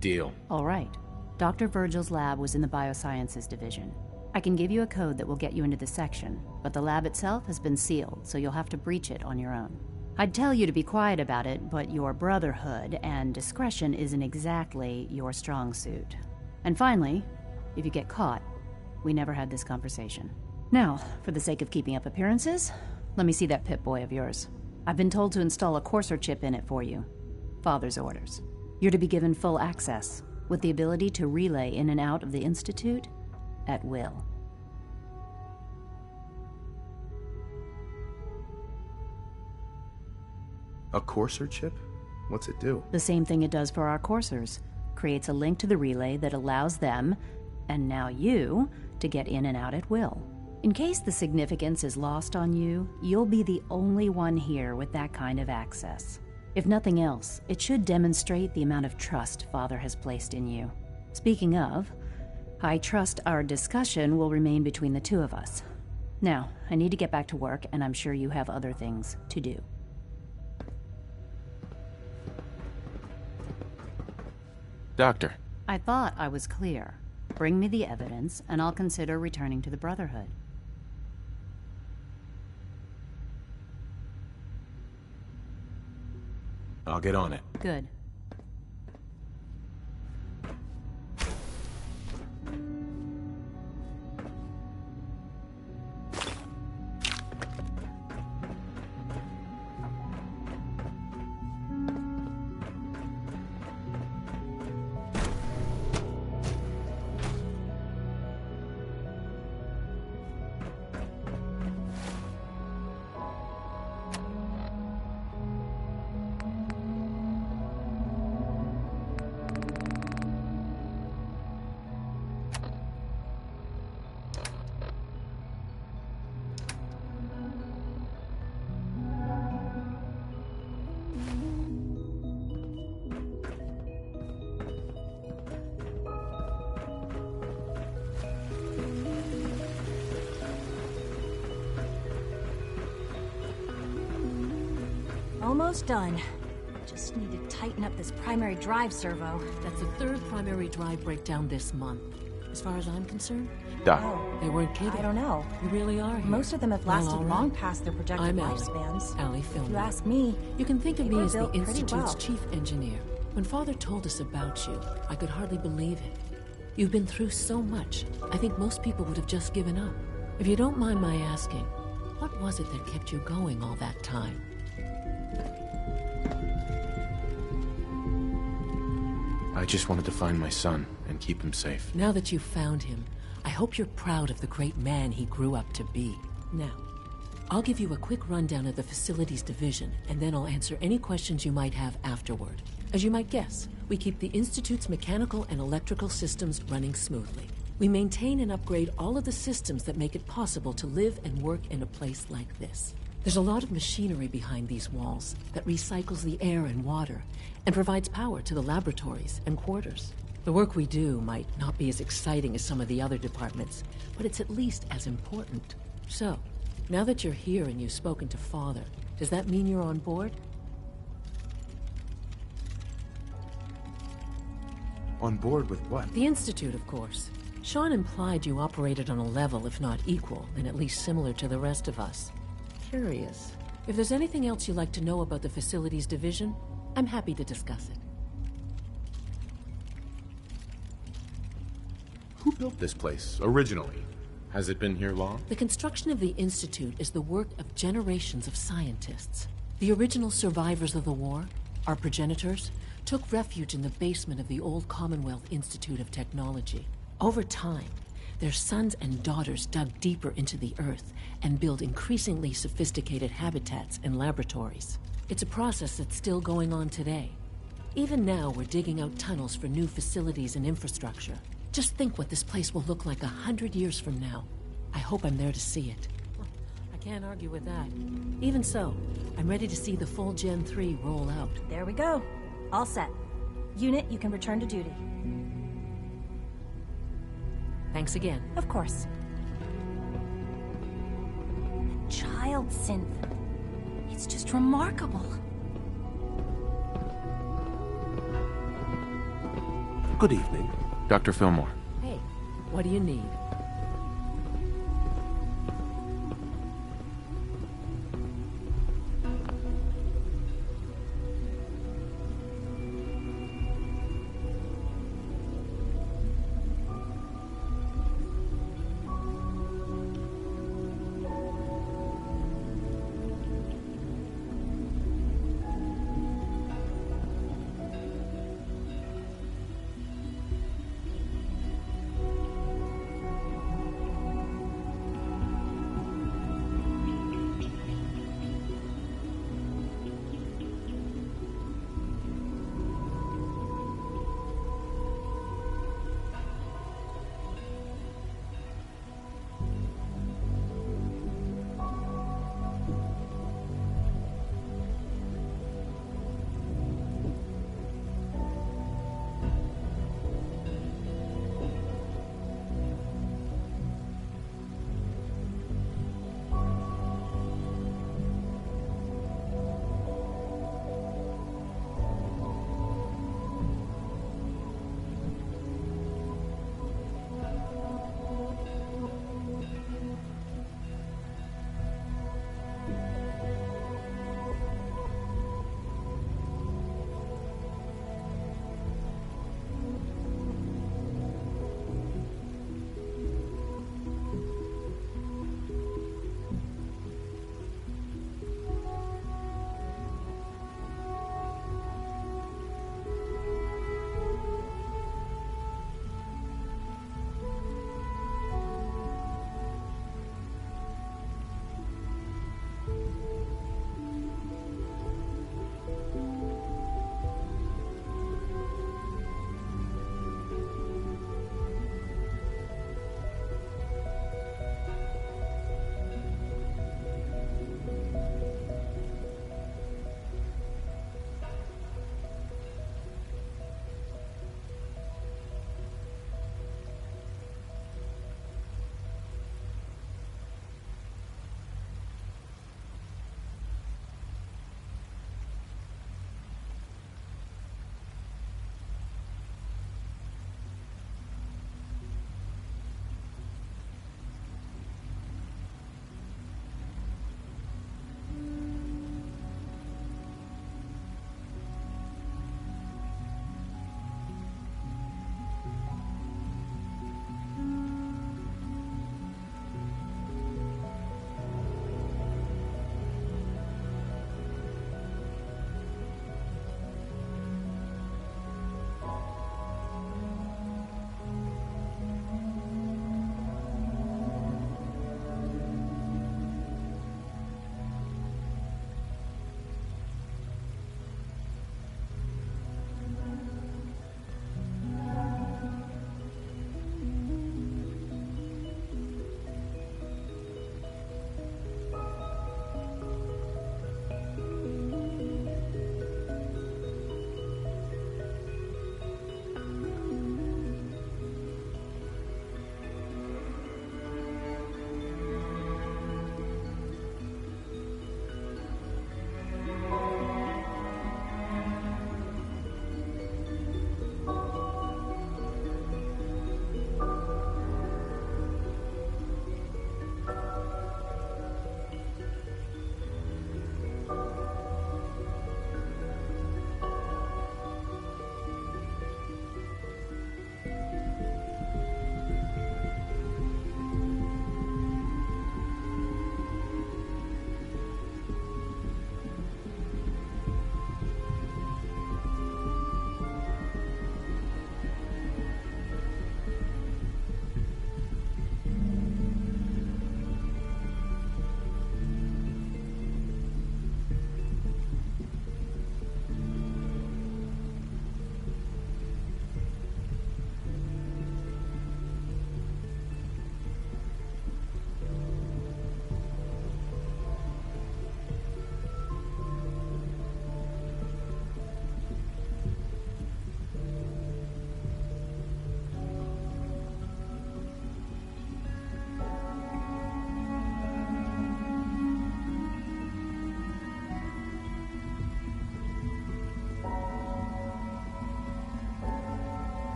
Deal. All right. Dr. Virgil's lab was in the Biosciences Division. I can give you a code that will get you into the section, but the lab itself has been sealed, so you'll have to breach it on your own. I'd tell you to be quiet about it, but your Brotherhood and discretion isn't exactly your strong suit. And finally, if you get caught, we never had this conversation. Now, for the sake of keeping up appearances, let me see that Pip-Boy of yours. I've been told to install a courser chip in it for you. Father's orders. You're to be given full access, with the ability to relay in and out of the Institute at will. A courser chip? What's it do? The same thing it does for our coursers. Creates a link to the relay that allows them, and now you, to get in and out at will. In case the significance is lost on you, you'll be the only one here with that kind of access. If nothing else, it should demonstrate the amount of trust Father has placed in you. Speaking of, I trust our discussion will remain between the two of us. Now, I need to get back to work, and I'm sure you have other things to do. Doctor. I thought I was clear. Bring me the evidence, and I'll consider returning to the Brotherhood. I'll get on it. Good. Almost done. Just need to tighten up this primary drive servo. That's the third primary drive breakdown this month. As far as I'm concerned, Doc. They weren't kidding. I don't know. You really are here. Most of them have Well, lasted all right. long past their projected I'm lifespans. Allie If Filmer. you ask me, You can think of they me were as the built pretty Institute's well. chief engineer. When Father told us about you, I could hardly believe it. You've been through so much, I think most people would have just given up. If you don't mind my asking, what was it that kept you going all that time? I just wanted to find my son and keep him safe. Now that you've found him, I hope you're proud of the great man he grew up to be. Now, I'll give you a quick rundown of the Facilities Division, and then I'll answer any questions you might have afterward. As you might guess, we keep the Institute's mechanical and electrical systems running smoothly. We maintain and upgrade all of the systems that make it possible to live and work in a place like this. There's a lot of machinery behind these walls that recycles the air and water and provides power to the laboratories and quarters. The work we do might not be as exciting as some of the other departments, but it's at least as important. So, now that you're here and you've spoken to Father, does that mean you're on board? On board with what? The Institute, of course. Sean implied you operated on a level, if not equal, and at least similar to the rest of us. Curious. If there's anything else you'd like to know about the Facilities Division, I'm happy to discuss it. Who built this place, originally? Has it been here long? The construction of the Institute is the work of generations of scientists. The original survivors of the war, Our progenitors took refuge in the basement of the old Commonwealth Institute of Technology. Over time, their sons and daughters dug deeper into the Earth and built increasingly sophisticated habitats and laboratories. It's a process that's still going on today. Even now, we're digging out tunnels for new facilities and infrastructure. Just think what this place will look like 100 years from now. I hope I'm there to see it. I can't argue with that. Even so, I'm ready to see the full Gen 3 roll out. There we go. All set. Unit, you can return to duty. Thanks again. Of course. Child synth. It's just remarkable. Good evening. Dr. Fillmore. Hey, what do you need?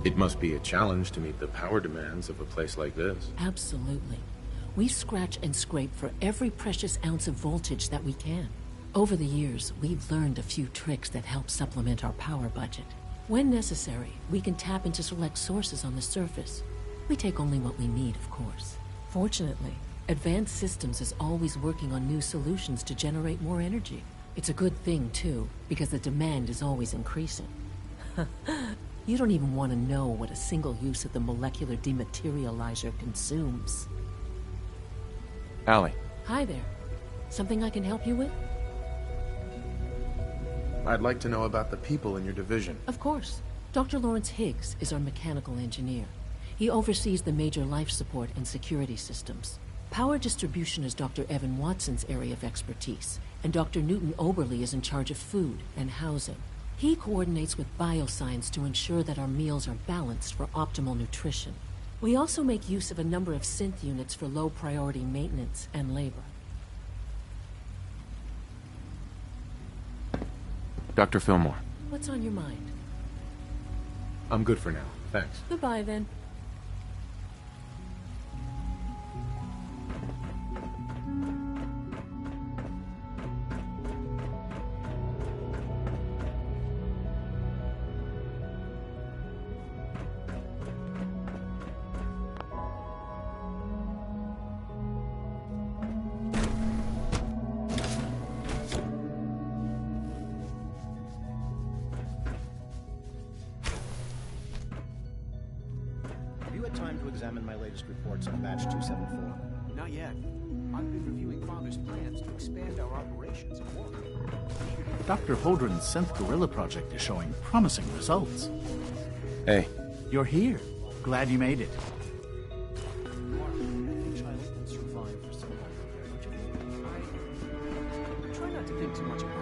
It must be a challenge to meet the power demands of a place like this. Absolutely. We scratch and scrape for every precious ounce of voltage that we can. Over the years, we've learned a few tricks that help supplement our power budget. When necessary, we can tap into select sources on the surface. We take only what we need, of course. Fortunately, Advanced Systems is always working on new solutions to generate more energy. It's a good thing, too, because the demand is always increasing. You don't even want to know what a single use of the molecular dematerializer consumes. Allie. Hi there. Something I can help you with? I'd like to know about the people in your division. Of course. Dr. Lawrence Higgs is our mechanical engineer. He oversees the major life support and security systems. Power distribution is Dr. Evan Watson's area of expertise, and Dr. Newton Oberly is in charge of food and housing. He coordinates with bioscience to ensure that our meals are balanced for optimal nutrition. We also make use of a number of synth units for low-priority maintenance and labor. Dr. Fillmore. What's on your mind? I'm good for now. Thanks. Goodbye, then. Examine my latest reports on batch 274. Not yet. I've been reviewing Father's plans to expand our operations and work. Dr. Holdren's synth gorilla project is showing promising results. Hey. You're here. Glad you made it. Mark, I think Child will survive for some time. I try not to think too much about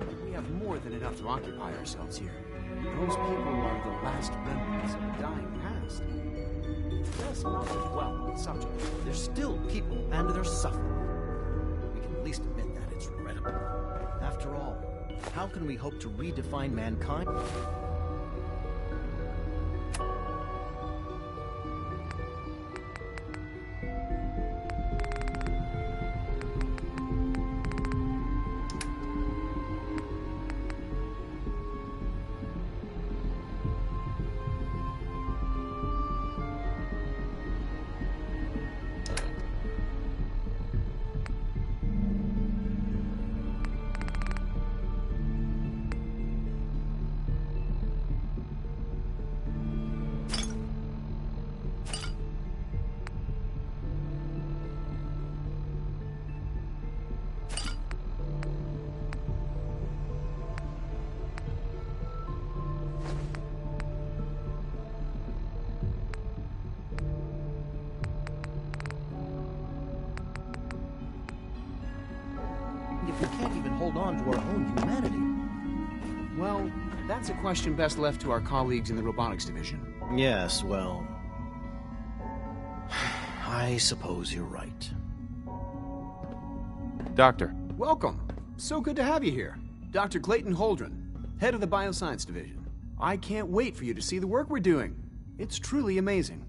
it. We have more than enough to occupy ourselves here. Those people are the last remnants of a dying past. Let's not dwell on the subject. They're still people, and they're suffering. We can at least admit that it's regrettable. After all, how can we hope to redefine mankind? hold on to our own humanity? Well, that's a question best left to our colleagues in the robotics division. Yes, well... I suppose you're right. Doctor. Welcome. So good to have you here. Dr. Clayton Holdren, head of the Bioscience Division. I can't wait for you to see the work we're doing. It's truly amazing.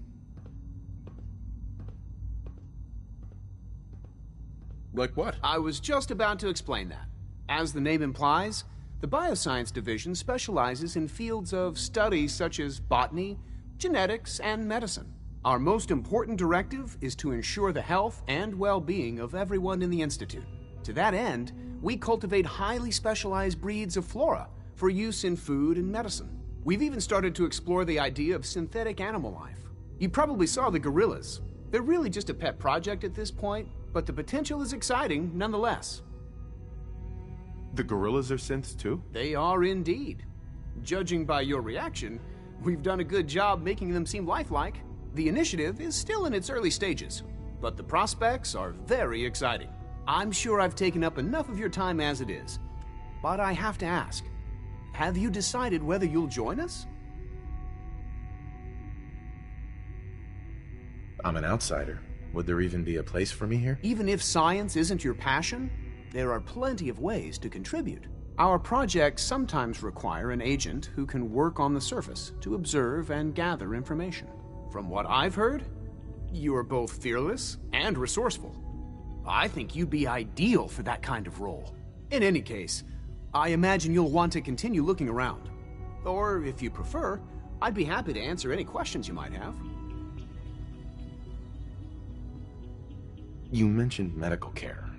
Like what? I was just about to explain that. As the name implies, the Bioscience Division specializes in fields of study such as botany, genetics, and medicine. Our most important directive is to ensure the health and well-being of everyone in the Institute. To that end, we cultivate highly specialized breeds of flora for use in food and medicine. We've even started to explore the idea of synthetic animal life. You probably saw the gorillas. They're really just a pet project at this point, but the potential is exciting nonetheless. The gorillas are synths too? They are indeed. Judging by your reaction, we've done a good job making them seem lifelike. The initiative is still in its early stages, but the prospects are very exciting. I'm sure I've taken up enough of your time as it is, but I have to ask, have you decided whether you'll join us? I'm an outsider. Would there even be a place for me here? Even if science isn't your passion, there are plenty of ways to contribute. Our projects sometimes require an agent who can work on the surface to observe and gather information. From what I've heard, you are both fearless and resourceful. I think you'd be ideal for that kind of role. In any case, I imagine you'll want to continue looking around. Or, if you prefer, I'd be happy to answer any questions you might have. You mentioned medical care.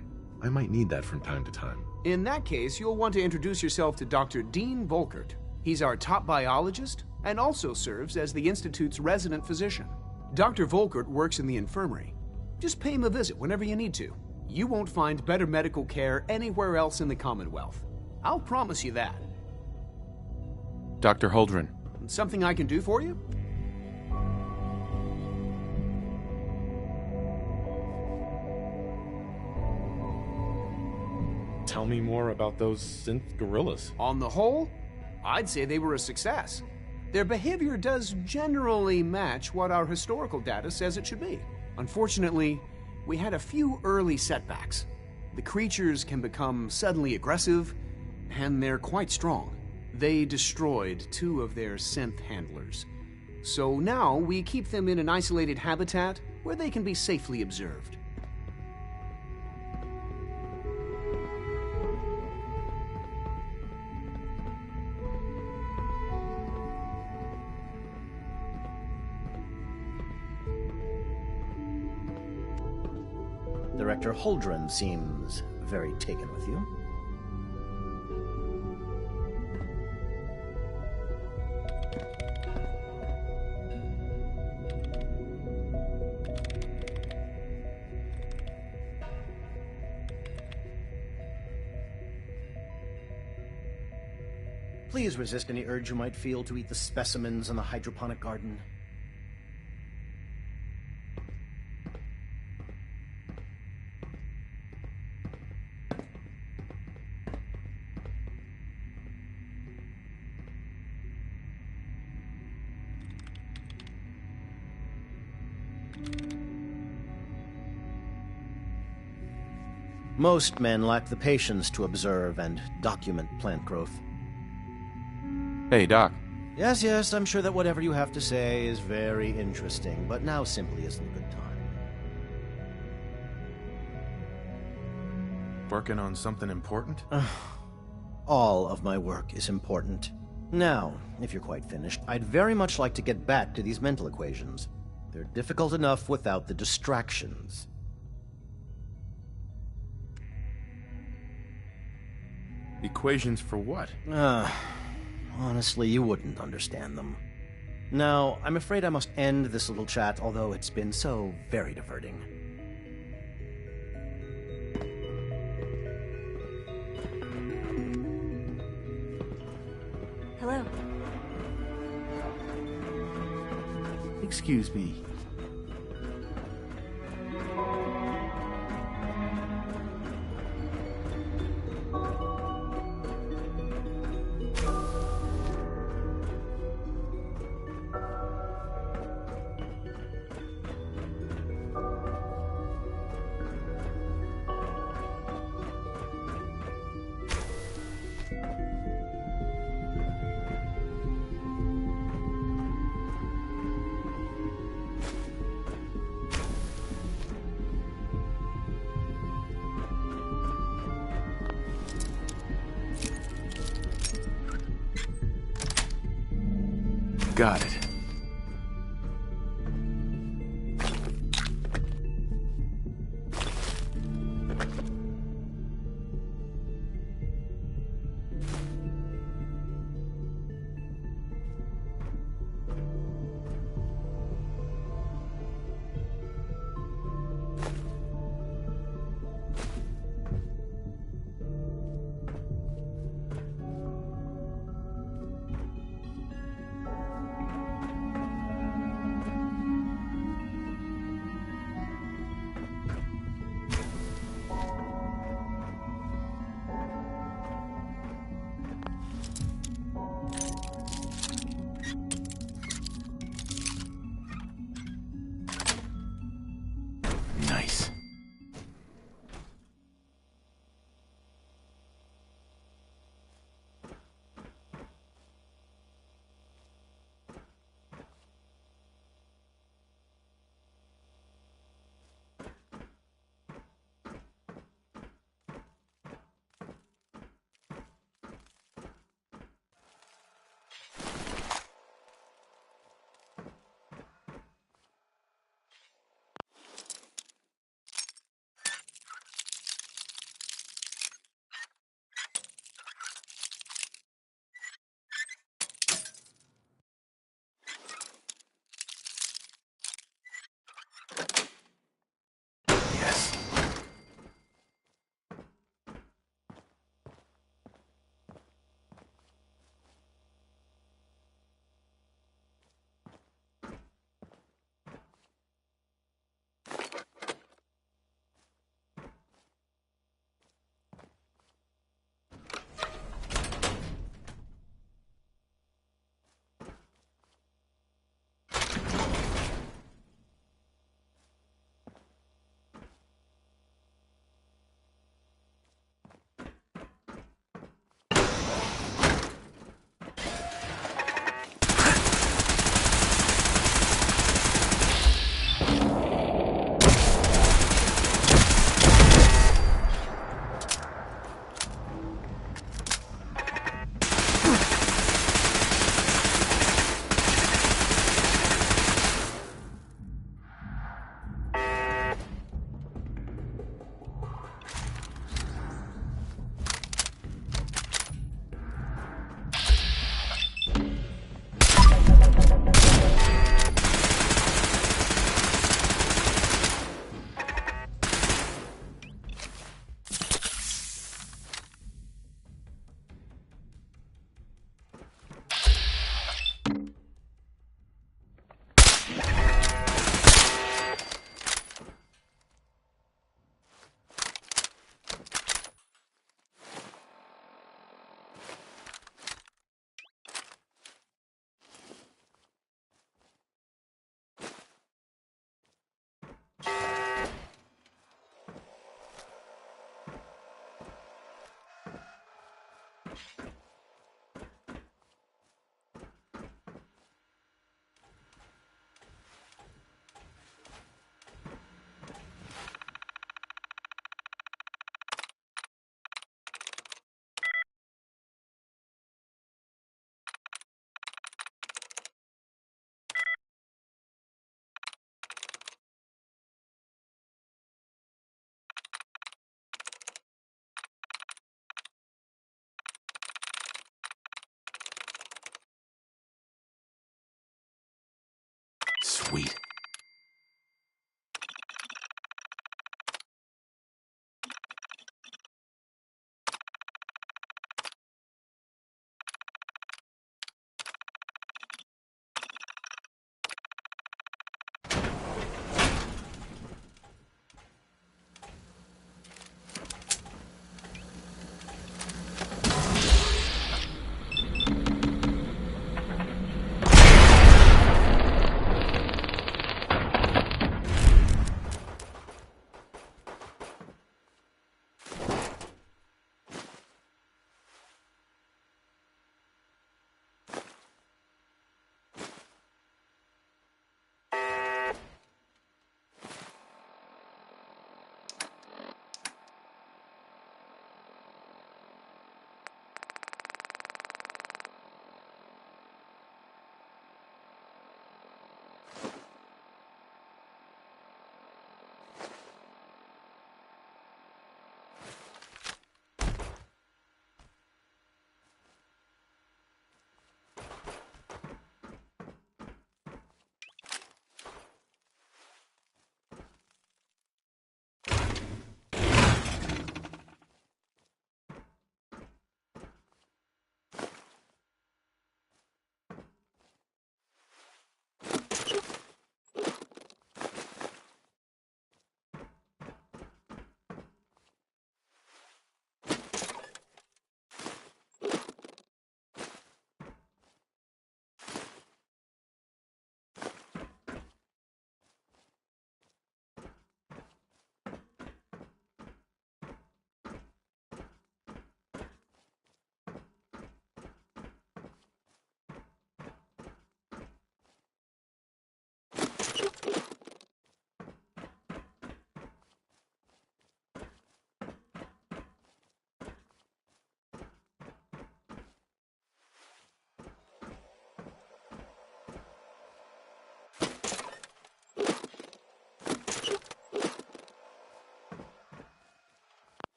I might need that from time to time. In that case, you'll want to introduce yourself to Dr. Dean Volkert. He's our top biologist and also serves as the Institute's resident physician. Dr. Volkert works in the infirmary. Just pay him a visit whenever you need to. You won't find better medical care anywhere else in the Commonwealth. I'll promise you that. Dr. Holdren. Something I can do for you? Tell me more about those synth gorillas. On the whole, I'd say they were a success. Their behavior does generally match what our historical data says it should be. Unfortunately, we had a few early setbacks. The creatures can become suddenly aggressive, and they're quite strong. They destroyed 2 of their synth handlers. So now we keep them in an isolated habitat where they can be safely observed. Director Holdren seems very taken with you. Please resist any urge you might feel to eat the specimens in the hydroponic garden. Most men lack the patience to observe and document plant growth. Hey, Doc. Yes, I'm sure that whatever you have to say is very interesting, but now simply isn't a good time. Working on something important? All of my work is important. Now, if you're quite finished, I'd very much like to get back to these mental equations. They're difficult enough without the distractions. Equations for what? Honestly, you wouldn't understand them. Now, I'm afraid I must end this little chat, although it's been so very diverting. Hello. Excuse me. Got it. Nice.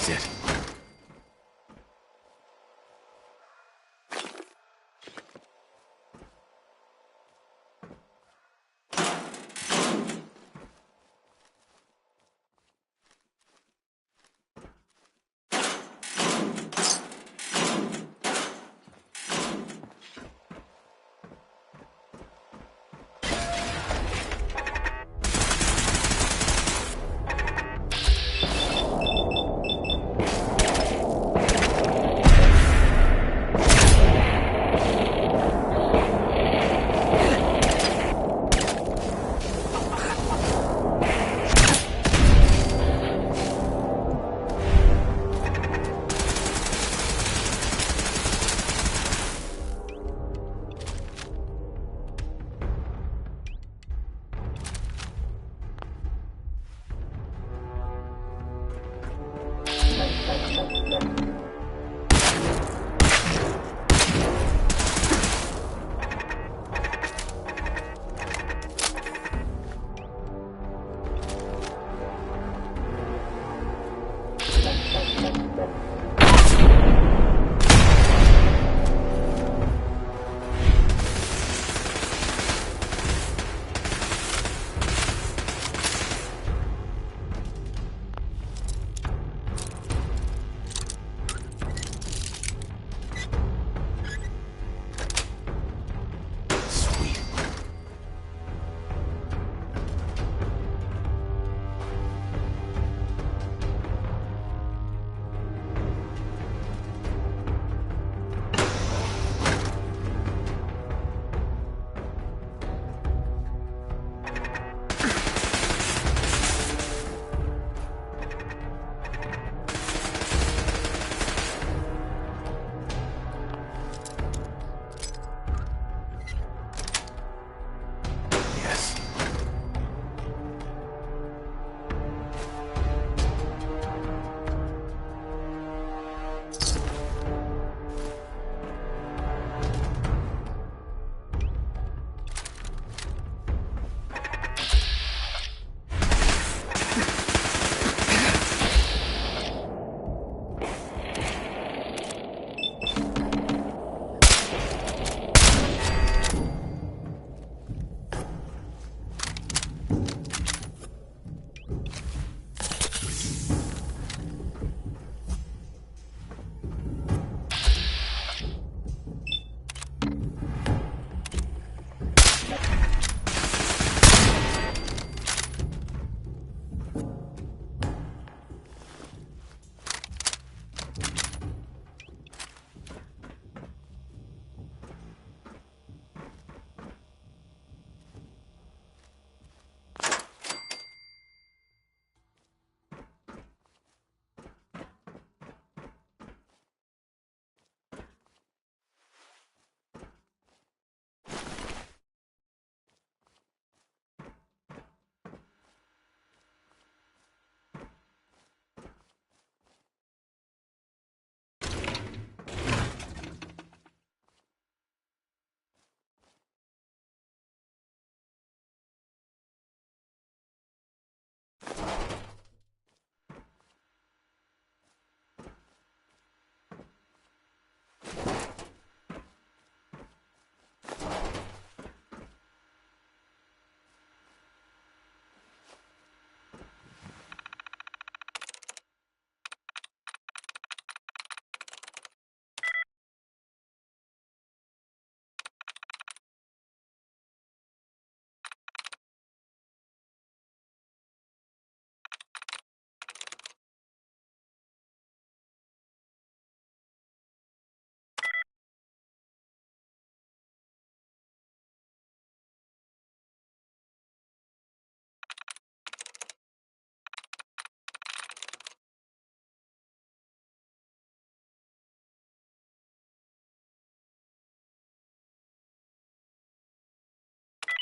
That's it.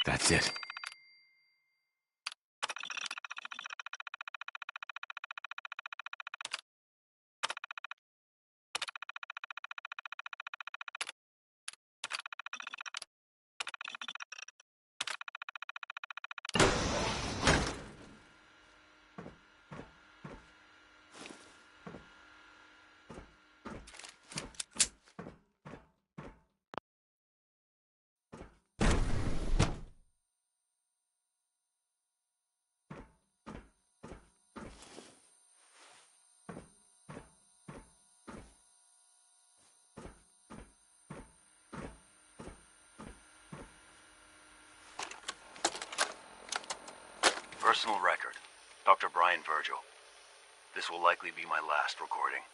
That's it. Personal record, Dr. DrBrynzo. This will likely be my last recording.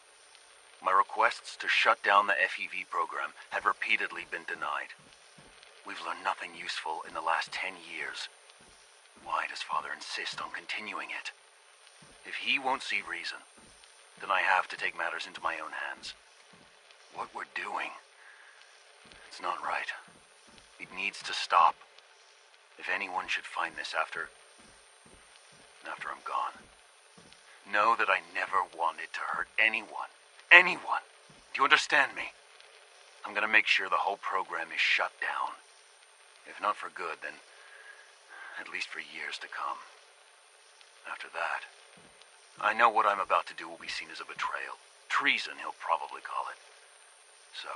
My requests to shut down the FEV program have repeatedly been denied. We've learned nothing useful in the last 10 years. Why does Father insist on continuing it? If he won't see reason, then I have to take matters into my own hands. What we're doing, it's not right. It needs to stop. If anyone should find this after I'm gone, know that I never wanted to hurt anyone. Anyone! Do you understand me? I'm gonna make sure the whole program is shut down. If not for good, then at least for years to come. After that, I know what I'm about to do will be seen as a betrayal. Treason, he'll probably call it. So,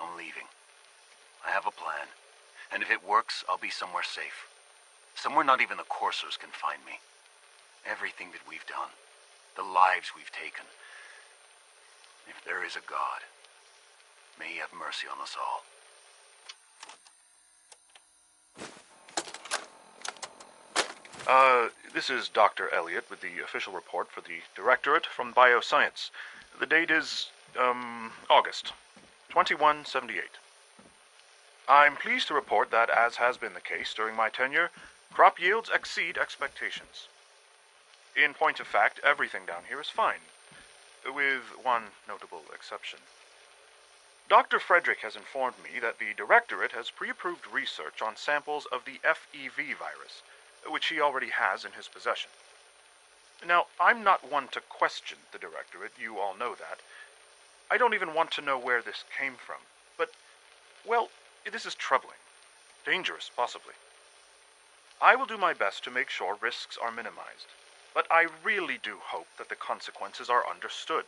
I'm leaving. I have a plan, and if it works, I'll be somewhere safe. Somewhere not even the coursers can find me. Everything that we've done, the lives we've taken. If there is a God, may he have mercy on us all. This is Dr. Elliot with the official report for the Directorate from Bioscience. The date is, August 2178. I'm pleased to report that, as has been the case during my tenure, crop yields exceed expectations. In point of fact, everything down here is fine, with one notable exception. Dr. Frederick has informed me that the Directorate has pre-approved research on samples of the FEV virus, which he already has in his possession. Now, I'm not one to question the Directorate, you all know that. I don't even want to know where this came from, but, well, this is troubling. Dangerous, possibly. I will do my best to make sure risks are minimized, but I really do hope that the consequences are understood.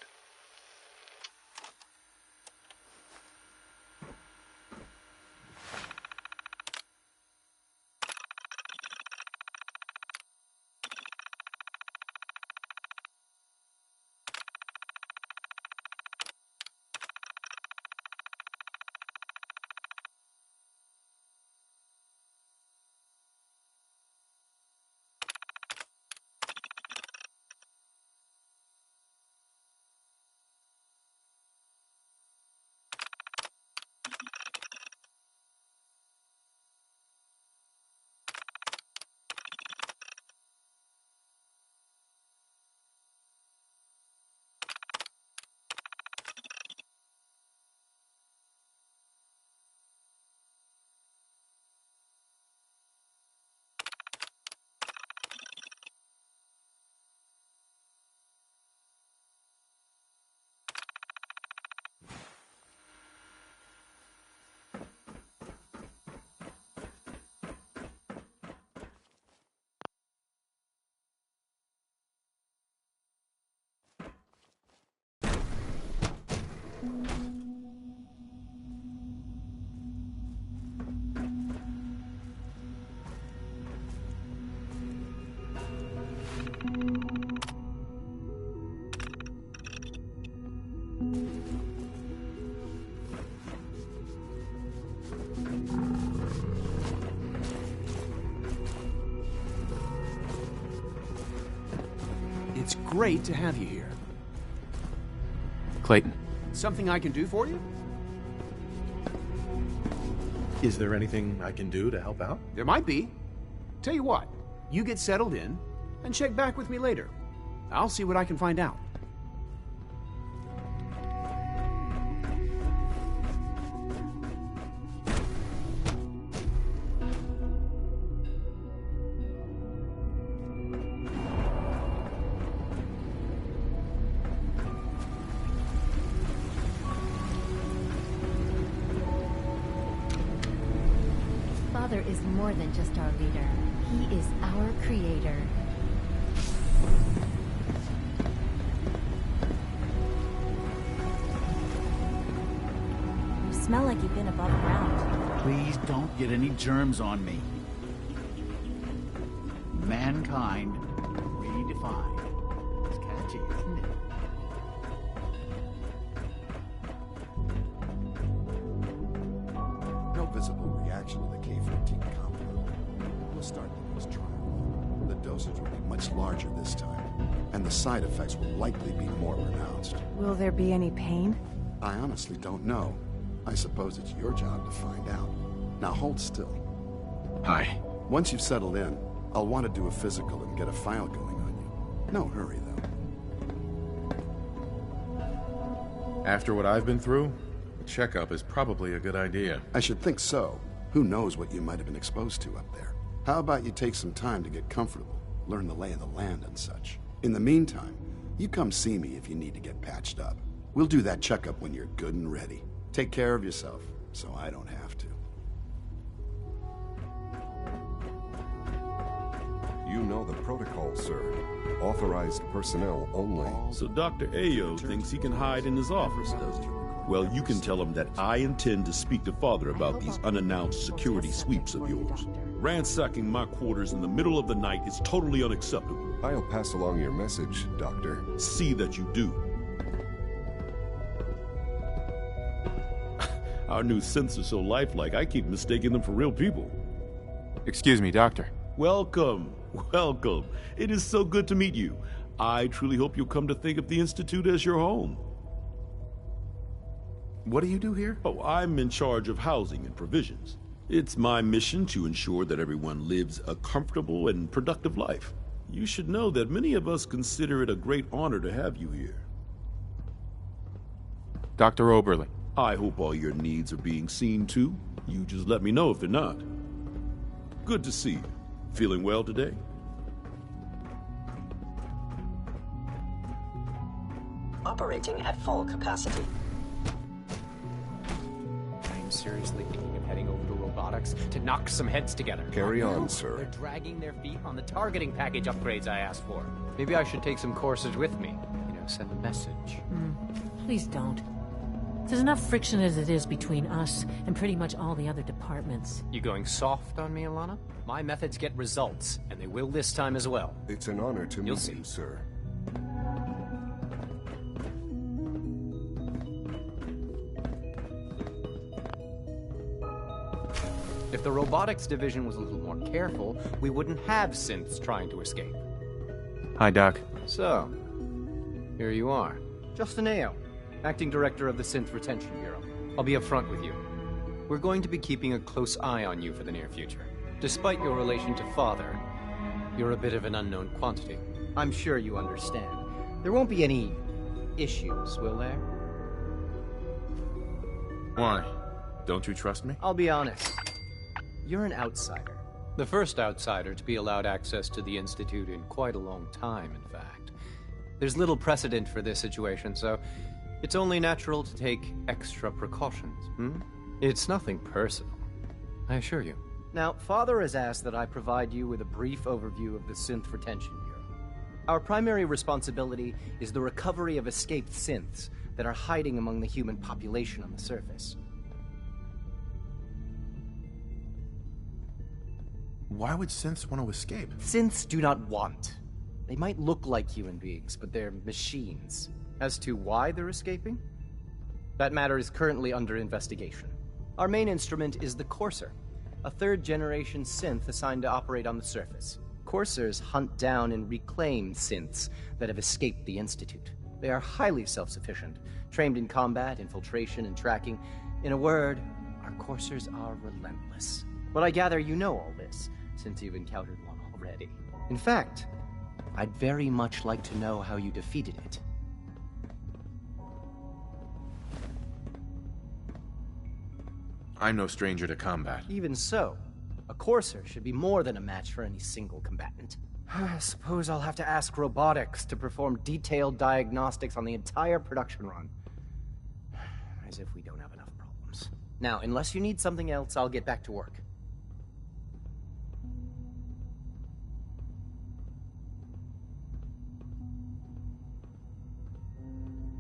It's great to have you here. Clayton. Something I can do for you? Is there anything I can do to help out? There might be. Tell you what, you get settled in, and check back with me later. I'll see what I can find out. Father is more than just our leader. He is our creator. You smell like you've been above ground. Please don't get any germs on me. Mankind redefined. It's catchy, isn't it? No visible reaction to the K-14 compound. We'll start the next trial. dosage will be much larger this time, and the side effects will likely be more pronounced. Will there be any pain? I honestly don't know. I suppose it's your job to find out. Now hold still. Hi. Once you've settled in, I'll want to do a physical and get a file going on you. No hurry, though. After what I've been through, a checkup is probably a good idea. I should think so. Who knows what you might have been exposed to up there? How about you take some time to get comfortable, learn the lay of the land and such. In the meantime, you come see me if you need to get patched up. We'll do that checkup when you're good and ready. Take care of yourself, so I don't have to. You know the protocol, sir. Authorized personnel only. So Dr. Ayo thinks he can hide in his office, does he? Well, you can tell him that I intend to speak to Father about these unannounced security sweeps of yours. Ransacking my quarters in the middle of the night is totally unacceptable. I'll pass along your message, Doctor. See that you do. Our new synths are so lifelike, I keep mistaking them for real people. Excuse me, Doctor. Welcome. Welcome. It is so good to meet you. I truly hope you'll come to think of the Institute as your home. What do you do here? Oh, I'm in charge of housing and provisions. It's my mission to ensure that everyone lives a comfortable and productive life. You should know that many of us consider it a great honor to have you here. Dr. Oberle. I hope all your needs are being seen to. You just let me know if they're not. Good to see you. Feeling well today? Operating at full capacity. I'm seriously thinking of heading over to robotics to knock some heads together. Carry on, sir. They're dragging their feet on the targeting package upgrades I asked for. Maybe I should take some courses with me. You know, send a message. Please don't. There's enough friction as it is between us and pretty much all the other departments. You going soft on me, Alana? My methods get results, and they will this time as well. It's an honor to meet you, sir. If the robotics division was a little more careful, we wouldn't have synths trying to escape. Hi, Doc. So, here you are. Justin Ayo, Acting Director of the Synth Retention Bureau. I'll be upfront with you. We're going to be keeping a close eye on you for the near future. Despite your relation to Father, you're a bit of an unknown quantity. I'm sure you understand. There won't be any issues, will there? Why? Don't you trust me? I'll be honest. You're an outsider. The first outsider to be allowed access to the Institute in quite a long time, in fact. There's little precedent for this situation, so it's only natural to take extra precautions, It's nothing personal, I assure you. Now, Father has asked that I provide you with a brief overview of the Synth Retention Bureau. Our primary responsibility is the recovery of escaped synths that are hiding among the human population on the surface. Why would synths want to escape? Synths do not want. They might look like human beings, but they're machines. As to why they're escaping? That matter is currently under investigation. Our main instrument is the Courser, a third-generation synth assigned to operate on the surface. Coursers hunt down and reclaim synths that have escaped the Institute. They are highly self-sufficient, trained in combat, infiltration, and tracking. In a word, our Coursers are relentless. But I gather you know all this, since you've encountered one already. In fact, I'd very much like to know how you defeated it. I'm no stranger to combat. Even so, a Courser should be more than a match for any single combatant. I suppose I'll have to ask robotics to perform detailed diagnostics on the entire production run. As if we don't have enough problems. Now, unless you need something else, I'll get back to work.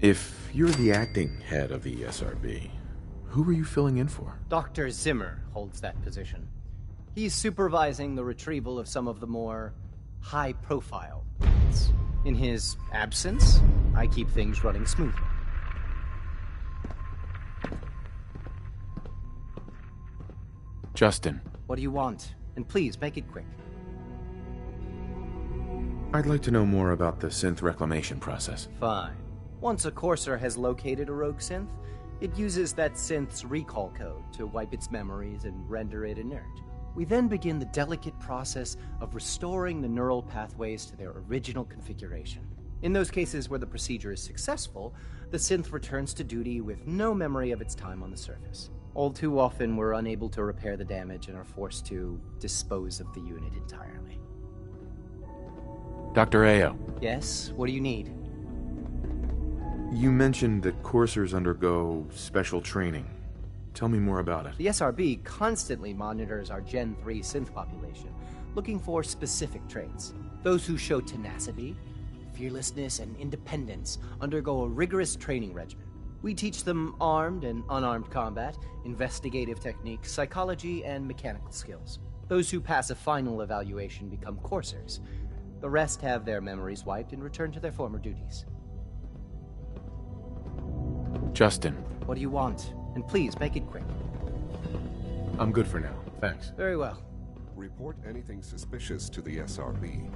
If you're the acting head of the SRB, who are you filling in for? Dr. Zimmer holds that position. He's supervising the retrieval of some of the more high-profile leads. In his absence, I keep things running smoothly. Justin. What do you want? And please, make it quick. I'd like to know more about the synth reclamation process. Fine. Once a Courser has located a rogue synth, it uses that synth's recall code to wipe its memories and render it inert. We then begin the delicate process of restoring the neural pathways to their original configuration. In those cases where the procedure is successful, the synth returns to duty with no memory of its time on the surface. All too often, we're unable to repair the damage and are forced to dispose of the unit entirely. Dr. Ayo. Yes? What do you need? You mentioned that coursers undergo special training. Tell me more about it. The SRB constantly monitors our Gen 3 synth population, looking for specific traits. Those who show tenacity, fearlessness, and independence undergo a rigorous training regimen. We teach them armed and unarmed combat, investigative techniques, psychology, and mechanical skills. Those who pass a final evaluation become coursers. The rest have their memories wiped and return to their former duties. Justin. What do you want? And please, make it quick. I'm good for now. Thanks. Very well. Report anything suspicious to the SRB.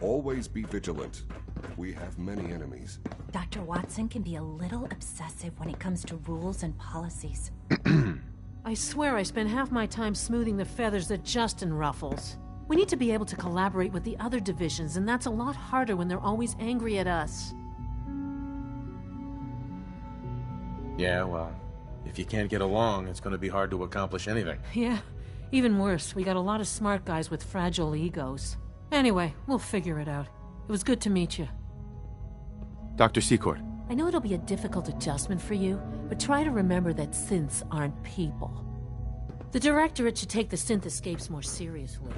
Always be vigilant. We have many enemies. Dr. Watson can be a little obsessive when it comes to rules and policies. I swear I spend half my time smoothing the feathers that Justin ruffles. We need to be able to collaborate with the other divisions, and that's a lot harder when they're always angry at us. Yeah, well, if you can't get along, it's going to be hard to accomplish anything. Yeah, even worse, we got a lot of smart guys with fragile egos. Anyway, we'll figure it out. It was good to meet you. Dr. Secord. I know it'll be a difficult adjustment for you, but try to remember that synths aren't people. The Directorate should take the synth escapes more seriously.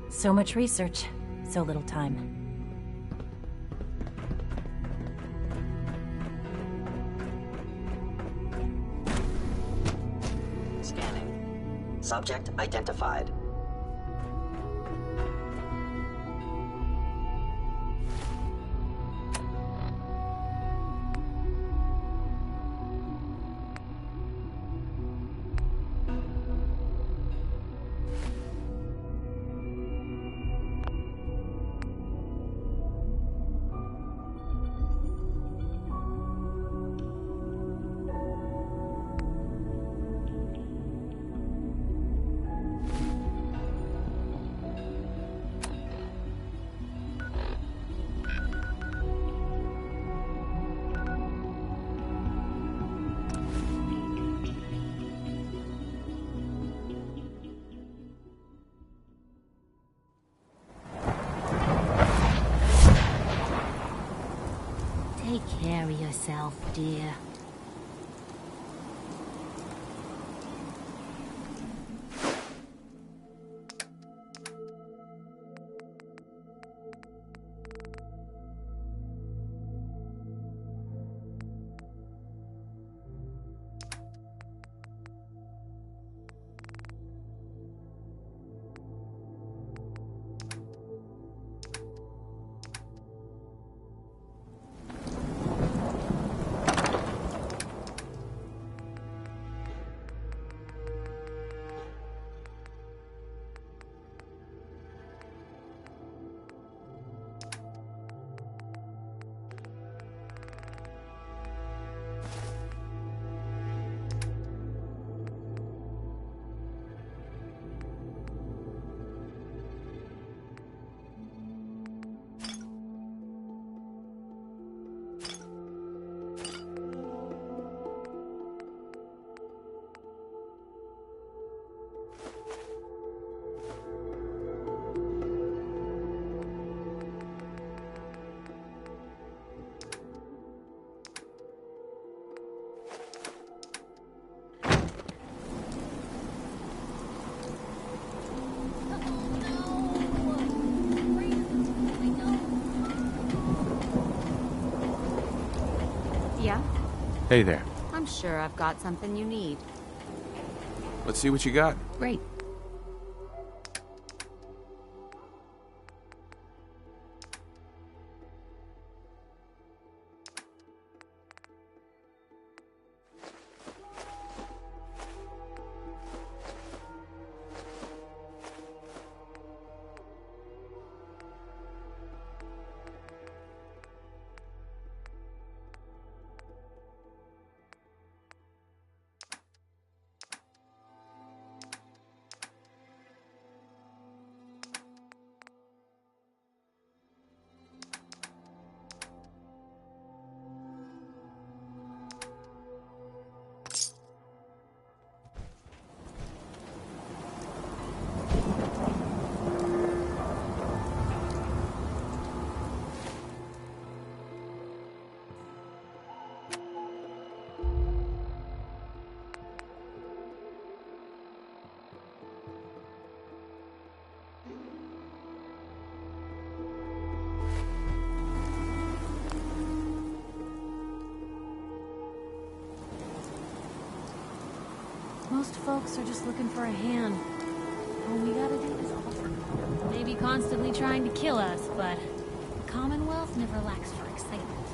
So much research, so little time. Scanning. Subject identified. Take care of yourself, dear. Yeah? Hey there. I'm sure I've got something you need. Let's see what you got. Great. Most folks are just looking for a hand. All we gotta do is offer. Maybe constantly trying to kill us, but the Commonwealth never lacks for excitement.